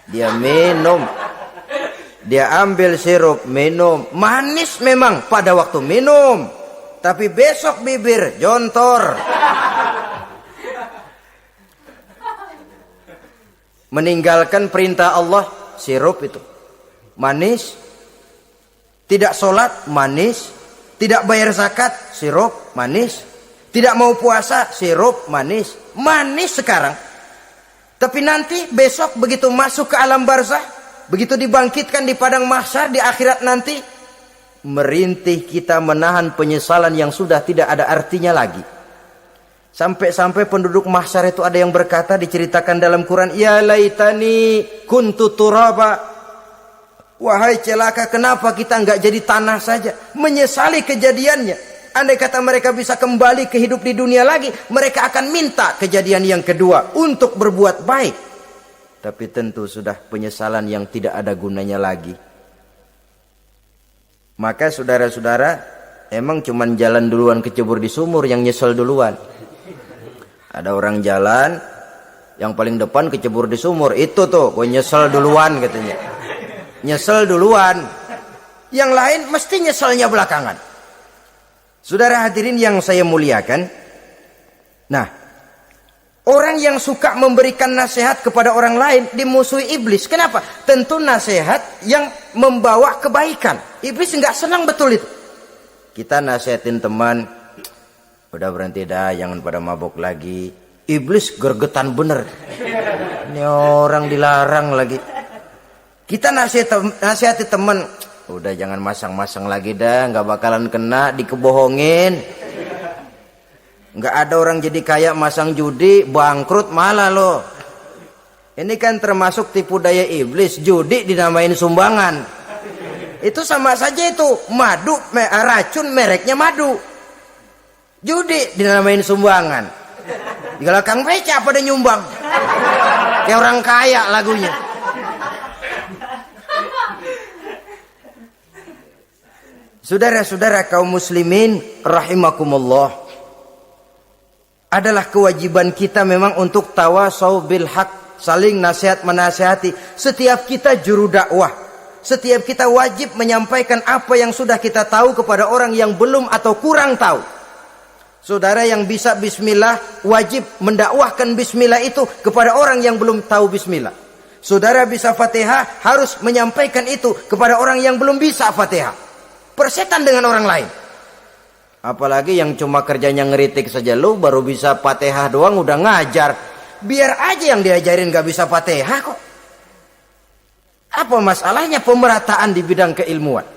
Dia minum, dia ambil sirup, minum, manis memang pada waktu minum, tapi besok bibir jontor. Meninggalkan perintah Allah, sirup itu manis. Tidak sholat, manis. Tidak bayar zakat, sirup, manis. Tidak mau puasa, sirup, manis. Manis sekarang. Tapi nanti besok begitu masuk ke alam barzah, begitu dibangkitkan di padang mahsyar di akhirat nanti, merintih kita menahan penyesalan yang sudah tidak ada artinya lagi. Sampai-sampai penduduk mahsyar itu ada yang berkata, diceritakan dalam Quran, ya laitani kuntu turaba. Wahai celaka, kenapa kita enggak jadi tanah saja? Menyesali kejadiannya. Andai kata mereka bisa kembali ke hidup di dunia lagi, mereka akan minta kejadian yang kedua untuk berbuat baik. Tapi tentu sudah penyesalan yang tidak ada gunanya lagi. Maka saudara-saudara, emang cuman jalan duluan kecebur di sumur yang nyesel duluan. Ada orang jalan, yang paling depan kecebur di sumur, itu tuh gue nyesel duluan katanya. Nyesel duluan. Yang lain mesti nyeselnya belakangan. Saudara hadirin yang saya muliakan. Nah, orang yang suka memberikan nasihat kepada orang lain dimusuhi iblis. Kenapa? Tentu nasihat yang membawa kebaikan. Iblis nggak senang betul itu. Kita nasihatin teman, udah berhenti dah, jangan pada mabok lagi. Iblis gergetan bener. Ini orang dilarang lagi. Kita nasihati teman, udah jangan masang-masang lagi dah, nggak bakalan kena, dikebohongin. Nggak ada orang jadi kaya masang judi, bangkrut malah loh. Ini kan termasuk tipu daya iblis, judi dinamain sumbangan. Itu sama saja itu, madu, racun mereknya madu. Judi dinamain sumbangan. Kalau Kang Beca pada nyumbang. Kayak orang kaya lagunya. Saudara-saudara kaum muslimin rahimakumullah, adalah kewajiban kita memang untuk tawasau bil haq, saling nasihat menasihati. Setiap kita juru dakwah, setiap kita wajib menyampaikan apa yang sudah kita tahu kepada orang yang belum atau kurang tahu. Saudara yang bisa bismillah wajib mendakwahkan bismillah itu kepada orang yang belum tahu bismillah. Saudara bisa Fatihah harus menyampaikan itu kepada orang yang belum bisa Fatihah. Persetan dengan orang lain. Apalagi yang cuma kerjanya ngeritik saja, lu baru bisa Fatihah doang udah ngajar. Biar aja yang diajarin gak bisa Fatihah kok. Apa masalahnya pemerataan di bidang keilmuan?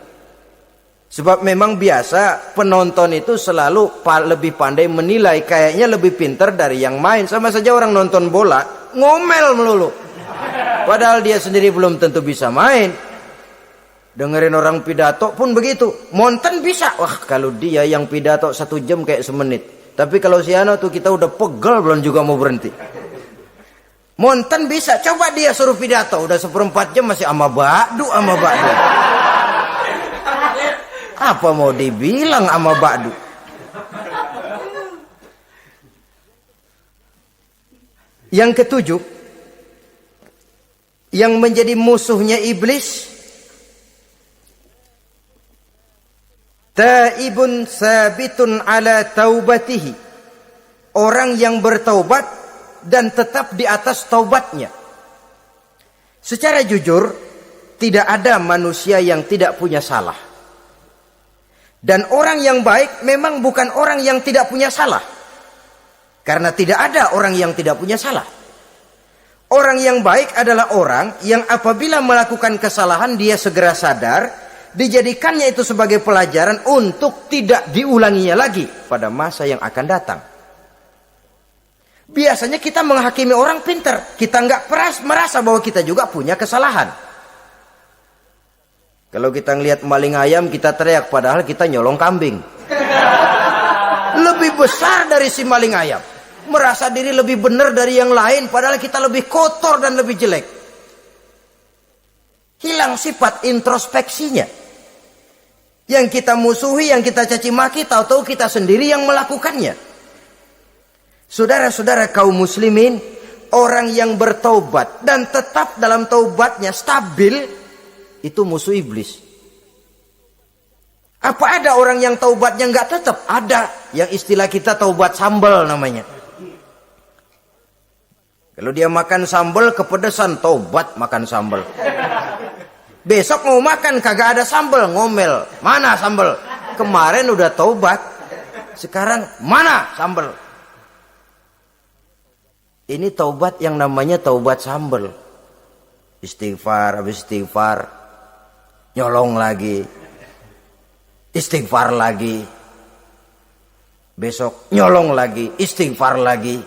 Sebab memang biasa penonton itu selalu lebih pandai menilai, kayaknya lebih pintar dari yang main. Sama saja orang nonton bola ngomel melulu, padahal dia sendiri belum tentu bisa main. Dengerin orang pidato pun begitu, monten bisa. Wah, kalau dia yang pidato 1 jam kayak semenit. Tapi kalau si Ano tuh kita udah pegel belum juga mau berhenti. Monten bisa, coba dia suruh pidato udah 1/4 jam masih ama ba'du. Apa mau dibilang ama ba'du? Yang ketujuh, yang menjadi musuhnya iblis, taibun sabitun ala taubatihi, orang yang bertaubat dan tetap di atas taubatnya. Secara jujur, tidak ada manusia yang tidak punya salah. Dan orang yang baik memang bukan orang yang tidak punya salah. Karena tidak ada orang yang tidak punya salah. Orang yang baik adalah orang yang apabila melakukan kesalahan dia segera sadar, dijadikannya itu sebagai pelajaran untuk tidak diulanginya lagi pada masa yang akan datang. Biasanya kita menghakimi orang pintar, kita nggak merasa bahwa kita juga punya kesalahan. Kalau kita ngelihat maling ayam kita teriak, padahal kita nyolong kambing. Lebih besar dari si maling ayam, merasa diri lebih benar dari yang lain, padahal kita lebih kotor dan lebih jelek. Hilang sifat introspeksinya. Yang kita musuhi, yang kita caci maki, tahu-tahu kita sendiri yang melakukannya. Saudara-saudara kaum muslimin, orang yang bertaubat dan tetap dalam taubatnya stabil, itu musuh iblis. Apa ada orang yang taubatnya nggak tetap? Ada, yang istilah kita taubat sambal namanya. Kalau dia makan sambal kepedesan, taubat makan sambal. Besok mau makan kagak ada sambal, ngomel. Mana sambal? Kemarin udah taubat, sekarang mana sambal? Ini taubat yang namanya taubat sambal. Istighfar, habis istighfar nyolong lagi, istighfar lagi, besok nyolong lagi, istighfar lagi.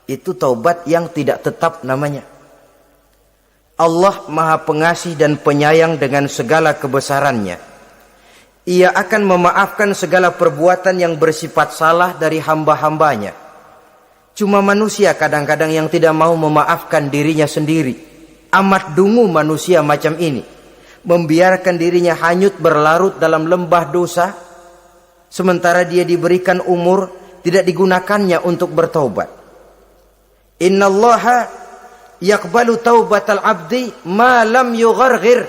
Itu taubat yang tidak tetap namanya. Allah Maha Pengasih dan Penyayang dengan segala kebesarannya. Ia akan memaafkan segala perbuatan yang bersifat salah dari hamba-hambanya. Cuma manusia kadang-kadang yang tidak mau memaafkan dirinya sendiri. Amat dungu manusia macam ini, membiarkan dirinya hanyut berlarut dalam lembah dosa, sementara dia diberikan umur tidak digunakannya untuk bertaubat. Innallaha yaqbalu taubatal abdi ma lam yugharghir.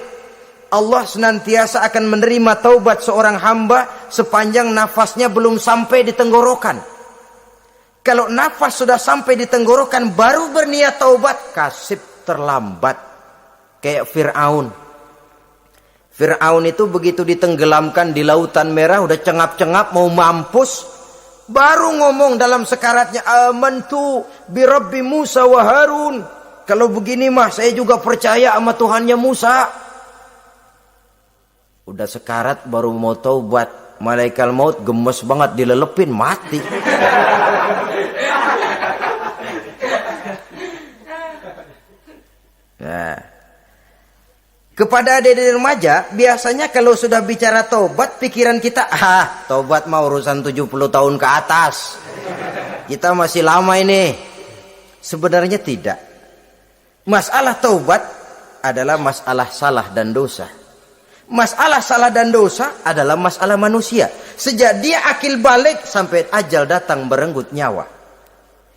Allah senantiasa akan menerima taubat seorang hamba sepanjang nafasnya belum sampai di tenggorokan. Kalau nafas sudah sampai di tenggorokan baru berniat taubat, kasib terlambat. Kayak Fir'aun. Fir'aun itu begitu ditenggelamkan di lautan merah, udah cengap-cengap mau mampus, baru ngomong dalam sekaratnya, amantu bi Rabbi Musa wa Harun. Kalau begini mah saya juga percaya sama Tuhannya Musa. Udah sekarat baru mau taubat, malaikat maut gemes banget, dilelepin, mati. Nah, kepada adik-adik remaja, biasanya kalau sudah bicara taubat, pikiran kita, taubat mau urusan 70 tahun ke atas. Kita masih lama ini. Sebenarnya tidak. Masalah taubat adalah masalah salah dan dosa. Masalah salah dan dosa adalah masalah manusia. Sejak dia akil balik sampai ajal datang merenggut nyawa.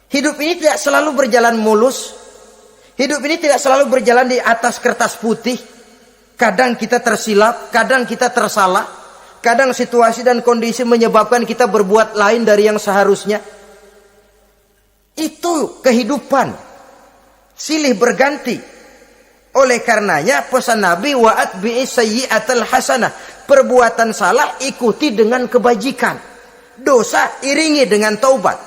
Hidup ini tidak selalu berjalan mulus. Hidup ini tidak selalu berjalan di atas kertas putih. Kadang kita tersilap, kadang kita tersalah. Kadang situasi dan kondisi menyebabkan kita berbuat lain dari yang seharusnya. Itu kehidupan. Silih berganti. Oleh karenanya pesan Nabi, wa'atbi'i sayyi'atal hasanah. Perbuatan salah ikuti dengan kebajikan. Dosa iringi dengan taubat.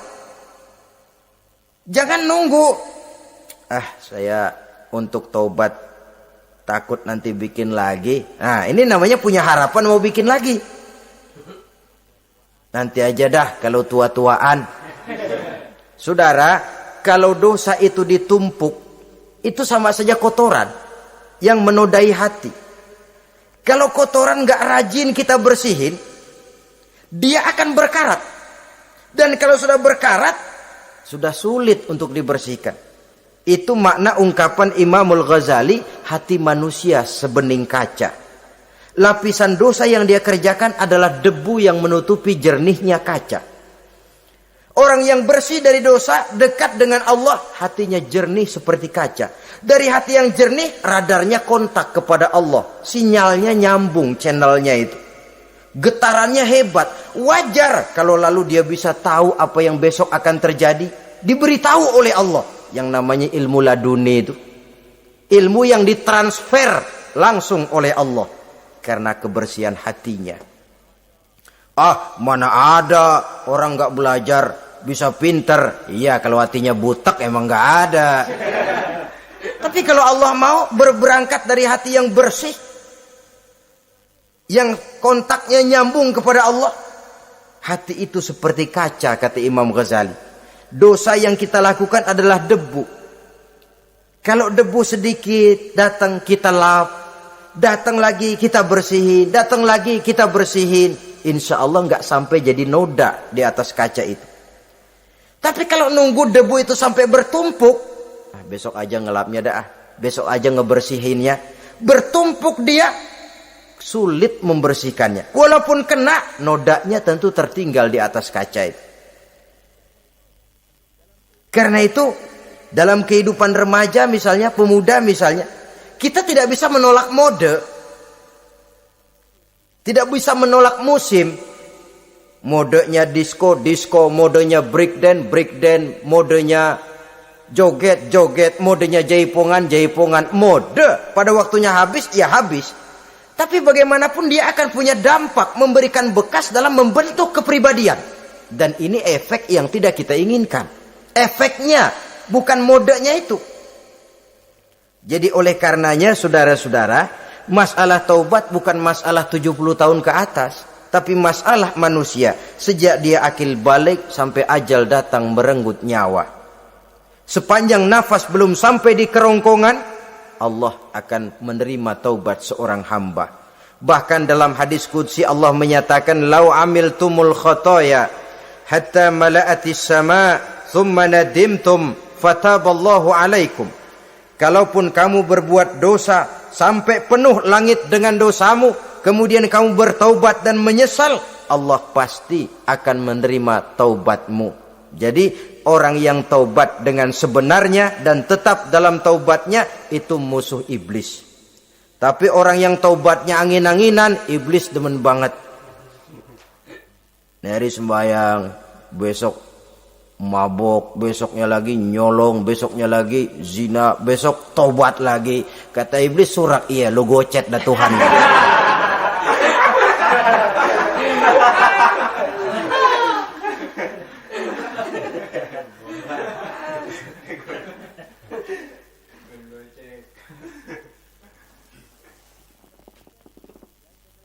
Jangan nunggu. Saya untuk taubat takut nanti bikin lagi. Nah, ini namanya punya harapan mau bikin lagi. Nanti aja dah kalau tua-tuaan. Saudara, kalau dosa itu ditumpuk, itu sama saja kotoran yang menodai hati. Kalau kotoran gak rajin kita bersihin, dia akan berkarat. Dan kalau sudah berkarat, sudah sulit untuk dibersihkan. Itu makna ungkapan Imamul Ghazali, hati manusia sebening kaca. Lapisan dosa yang dia kerjakan adalah debu yang menutupi jernihnya kaca. Orang yang bersih dari dosa, dekat dengan Allah, hatinya jernih seperti kaca. Dari hati yang jernih, radarnya kontak kepada Allah. Sinyalnya nyambung channelnya itu. Getarannya hebat. Wajar kalau lalu dia bisa tahu apa yang besok akan terjadi. Diberitahu oleh Allah. Yang namanya ilmu laduni itu. Ilmu yang ditransfer langsung oleh Allah. Karena kebersihan hatinya. Ah, mana ada orang gak belajar bisa pinter. Iya, kalau hatinya butek emang gak ada. Tapi kalau Allah mau berberangkat dari hati yang bersih, yang kontaknya nyambung kepada Allah, hati itu seperti kaca, kata Imam Ghazali. Dosa yang kita lakukan adalah debu. Kalau debu sedikit datang kita lap, datang lagi kita bersihin, datang lagi kita bersihin, insya Allah nggak sampai jadi noda di atas kaca itu. Tapi kalau nunggu debu itu sampai bertumpuk, besok aja ngelapnya dah, besok aja ngebersihinnya, bertumpuk dia, sulit membersihkannya. Walaupun kena, nodanya tentu tertinggal di atas kaca itu. Karena itu, dalam kehidupan remaja misalnya, pemuda misalnya, kita tidak bisa menolak mode. Tidak bisa menolak musim. Modenya disco, modenya breakdance, modenya joget, modenya jaipongan. Mode pada waktunya habis, ya habis. Tapi bagaimanapun dia akan punya dampak, memberikan bekas dalam membentuk kepribadian. Dan ini efek yang tidak kita inginkan. Efeknya, bukan modenya itu. Jadi oleh karenanya saudara-saudara, masalah taubat bukan masalah 70 tahun ke atas, tapi masalah manusia sejak dia akil balik sampai ajal datang merenggut nyawa. Sepanjang nafas belum sampai di kerongkongan, Allah akan menerima taubat seorang hamba. Bahkan dalam hadis qudsi Allah menyatakan, "Lau amiltumul khotoya hatta mala'atis sama, thumma nadimtum fataballahu alaikum." Kalaupun kamu berbuat dosa sampai penuh langit dengan dosamu, kemudian kamu bertaubat dan menyesal, Allah pasti akan menerima taubatmu. Jadi orang yang taubat dengan sebenarnya dan tetap dalam taubatnya, itu musuh iblis. Tapi orang yang taubatnya angin-anginan, iblis demen banget. Hari sembahyang, besok mabok, besoknya lagi nyolong, besoknya lagi zina, besok taubat lagi. Kata iblis, surak, iya lu gocet dah Tuhan.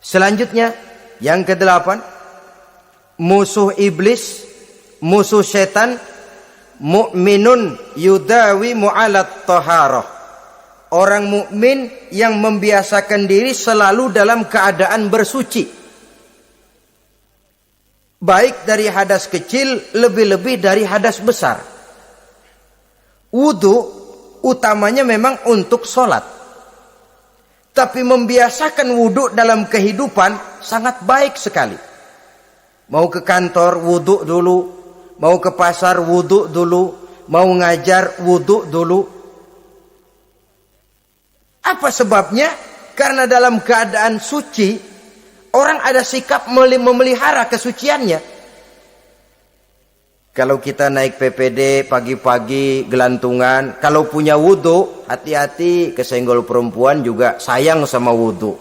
Selanjutnya, yang ke-8, musuh iblis, musuh setan, mukminun yudawi mu'alat taharah. Orang mukmin yang membiasakan diri selalu dalam keadaan bersuci. Baik dari hadas kecil, lebih-lebih dari hadas besar. Wudu utamanya memang untuk sholat. Tapi membiasakan wudu dalam kehidupan sangat baik sekali. Mau ke kantor, wudu dulu. Mau ke pasar, wudu dulu. Mau ngajar, wudu dulu. Apa sebabnya? Karena dalam keadaan suci, orang ada sikap memelihara kesuciannya. Kalau kita naik PPD pagi-pagi gelantungan, kalau punya wudu, hati-hati, kesenggol perempuan juga sayang sama wudu.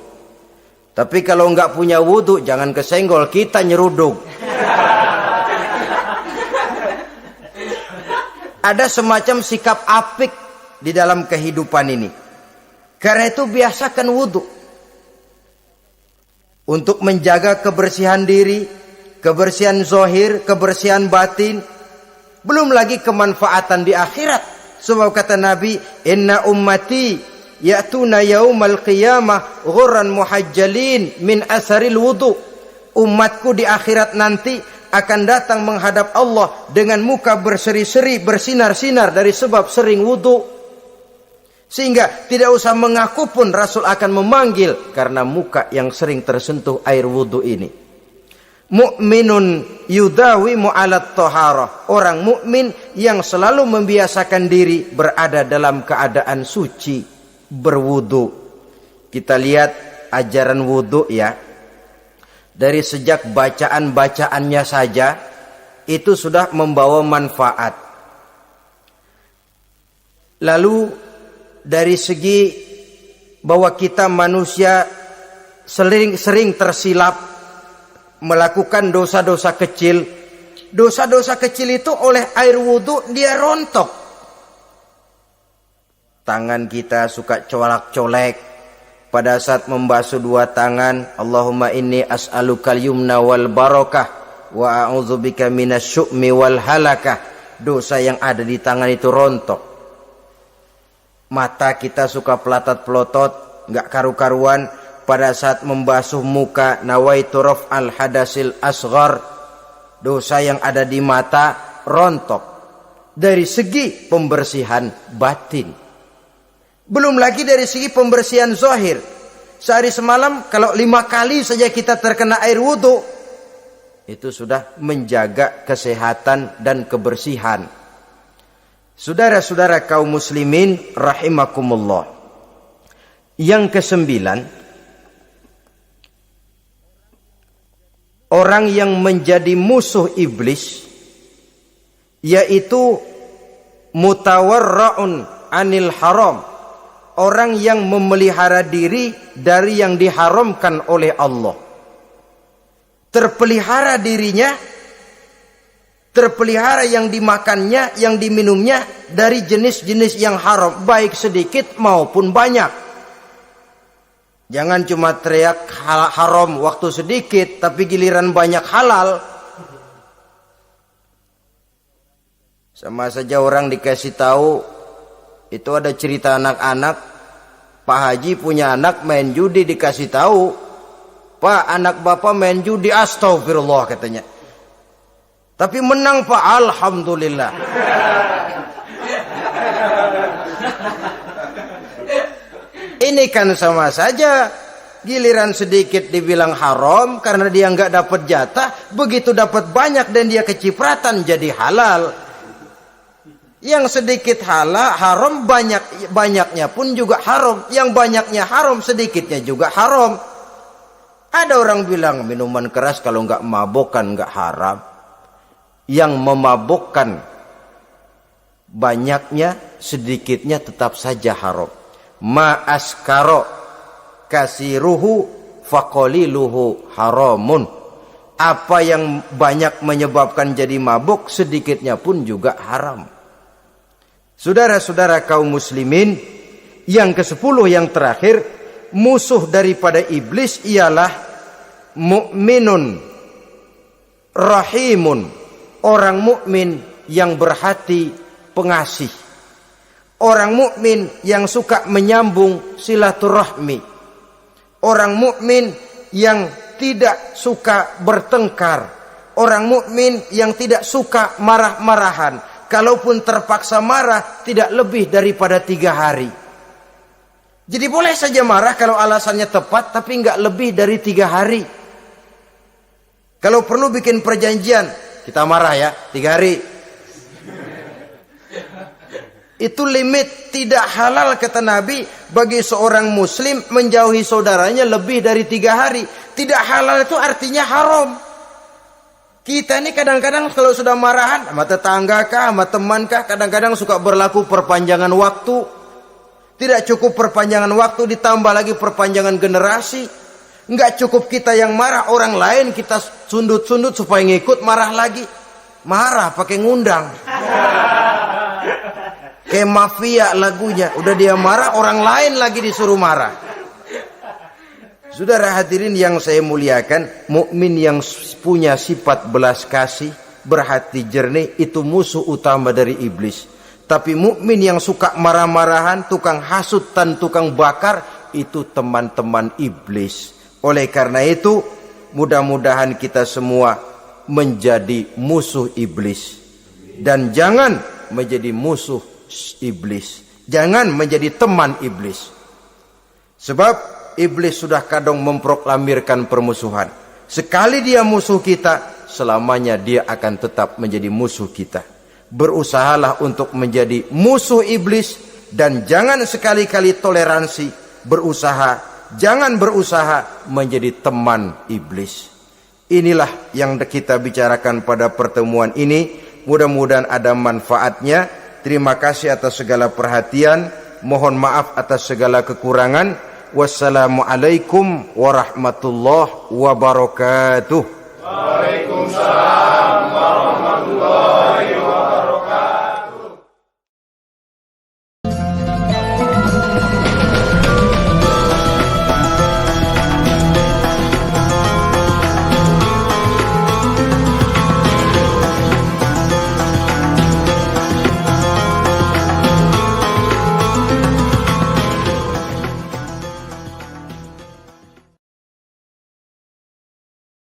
Tapi kalau nggak punya wudu, jangan kesenggol, kita nyeruduk. Ada semacam sikap apik di dalam kehidupan ini. Karena itu biasakan wudhu. Untuk menjaga kebersihan diri, kebersihan zahir, kebersihan batin. Belum lagi kemanfaatan di akhirat. Sebab kata Nabi, inna ummati ya'tuna yaumal qiyamah ghurran muhajjalin min asaril wudhu. Umatku di akhirat nanti akan datang menghadap Allah dengan muka berseri-seri, bersinar-sinar dari sebab sering wudhu. Sehingga tidak usah mengaku pun Rasul akan memanggil karena muka yang sering tersentuh air wudhu ini. Mu'minun yudawimu alat toharah. Orang mukmin yang selalu membiasakan diri berada dalam keadaan suci, berwudhu. Kita lihat ajaran wudhu ya. Dari sejak bacaan-bacaannya saja itu sudah membawa manfaat. Lalu dari segi bahwa kita manusia sering tersilap melakukan dosa-dosa kecil. Dosa-dosa kecil itu oleh air wudhu dia rontok. Tangan kita suka colak-colek pada saat membasuh dua tangan. Allahumma inni as'alukal yumna wal barakah wa a'udzubika minasyu'mi wal halakah. Dosa yang ada di tangan itu rontok. Mata kita suka pelotot-pelotot, nggak karu-karuan pada saat membasuh muka. Nawaitu raf'al hadasil asghar. Dosa yang ada di mata rontok. Dari segi pembersihan batin. Belum lagi dari segi pembersihan zahir. Sehari semalam kalau 5 kali saja kita terkena air wudhu, itu sudah menjaga kesehatan dan kebersihan. Saudara-saudara kaum muslimin rahimakumullah. Yang kesembilan, orang yang menjadi musuh iblis yaitu mutawarra'un anil haram. Orang yang memelihara diri dari yang diharamkan oleh Allah. Terpelihara dirinya, terpelihara yang dimakannya, yang diminumnya dari jenis-jenis yang haram, baik sedikit maupun banyak. Jangan cuma teriak haram waktu sedikit, tapi giliran banyak halal. Sama saja orang dikasih tahu, itu ada cerita anak-anak, Pak Haji punya anak main judi, dikasih tahu, Pak, anak bapak main judi, astagfirullah katanya. Tapi menang Pak, alhamdulillah. Ini kan sama saja. Giliran sedikit dibilang haram karena dia nggak dapat jatah, begitu dapat banyak dan dia kecipratan jadi halal. Yang sedikit haram, banyaknya pun juga haram. Yang banyaknya haram, sedikitnya juga haram. Ada orang bilang minuman keras kalau nggak mabokkan nggak haram. Yang memabukkan banyaknya, sedikitnya tetap saja haram. Ma askaro kasiruhu faqaliluhu haramun. Apa yang banyak menyebabkan jadi mabuk, sedikitnya pun juga haram. Saudara-saudara kaum muslimin, yang ke-10 yang terakhir, musuh daripada iblis ialah mukminun rahimun. Orang mukmin yang berhati pengasih. Orang mukmin yang suka menyambung silaturahmi. Orang mukmin yang tidak suka bertengkar. Orang mukmin yang tidak suka marah-marahan. Kalaupun terpaksa marah, tidak lebih daripada 3 hari. Jadi boleh saja marah kalau alasannya tepat, tapi enggak lebih dari 3 hari. Kalau perlu bikin perjanjian, kita marah ya 3 hari. Itu limit. Tidak halal kata Nabi bagi seorang muslim menjauhi saudaranya lebih dari 3 hari. Tidak halal itu artinya haram. Kita ini kadang-kadang kalau sudah marahan sama tetangga kah, sama teman kah, kadang-kadang suka berlaku perpanjangan waktu. Tidak cukup perpanjangan waktu, ditambah lagi perpanjangan generasi. Enggak cukup kita yang marah, orang lain kita sundut-sundut supaya ngikut marah lagi. Marah pakai ngundang. Kayak mafia lagunya. Udah dia marah, orang lain lagi disuruh marah. Saudara hadirin yang saya muliakan, mukmin yang punya sifat belas kasih, berhati jernih, itu musuh utama dari iblis. Tapi mukmin yang suka marah-marahan, tukang hasut dan tukang bakar, itu teman-teman iblis. Oleh karena itu, mudah-mudahan kita semua menjadi musuh iblis. Dan jangan menjadi musuh iblis. Jangan menjadi teman iblis. Sebab iblis sudah kadang memproklamirkan permusuhan. Sekali dia musuh kita, selamanya dia akan tetap menjadi musuh kita. Berusahalah untuk menjadi musuh iblis. Dan jangan sekali-kali toleransi. Jangan berusaha menjadi teman iblis. Inilah yang kita bicarakan pada pertemuan ini. Mudah-mudahan ada manfaatnya. Terima kasih atas segala perhatian. Mohon maaf atas segala kekurangan. Wassalamualaikum warahmatullahi wabarakatuh. Waalaikumsalam warahmatullahi wabarakatuh.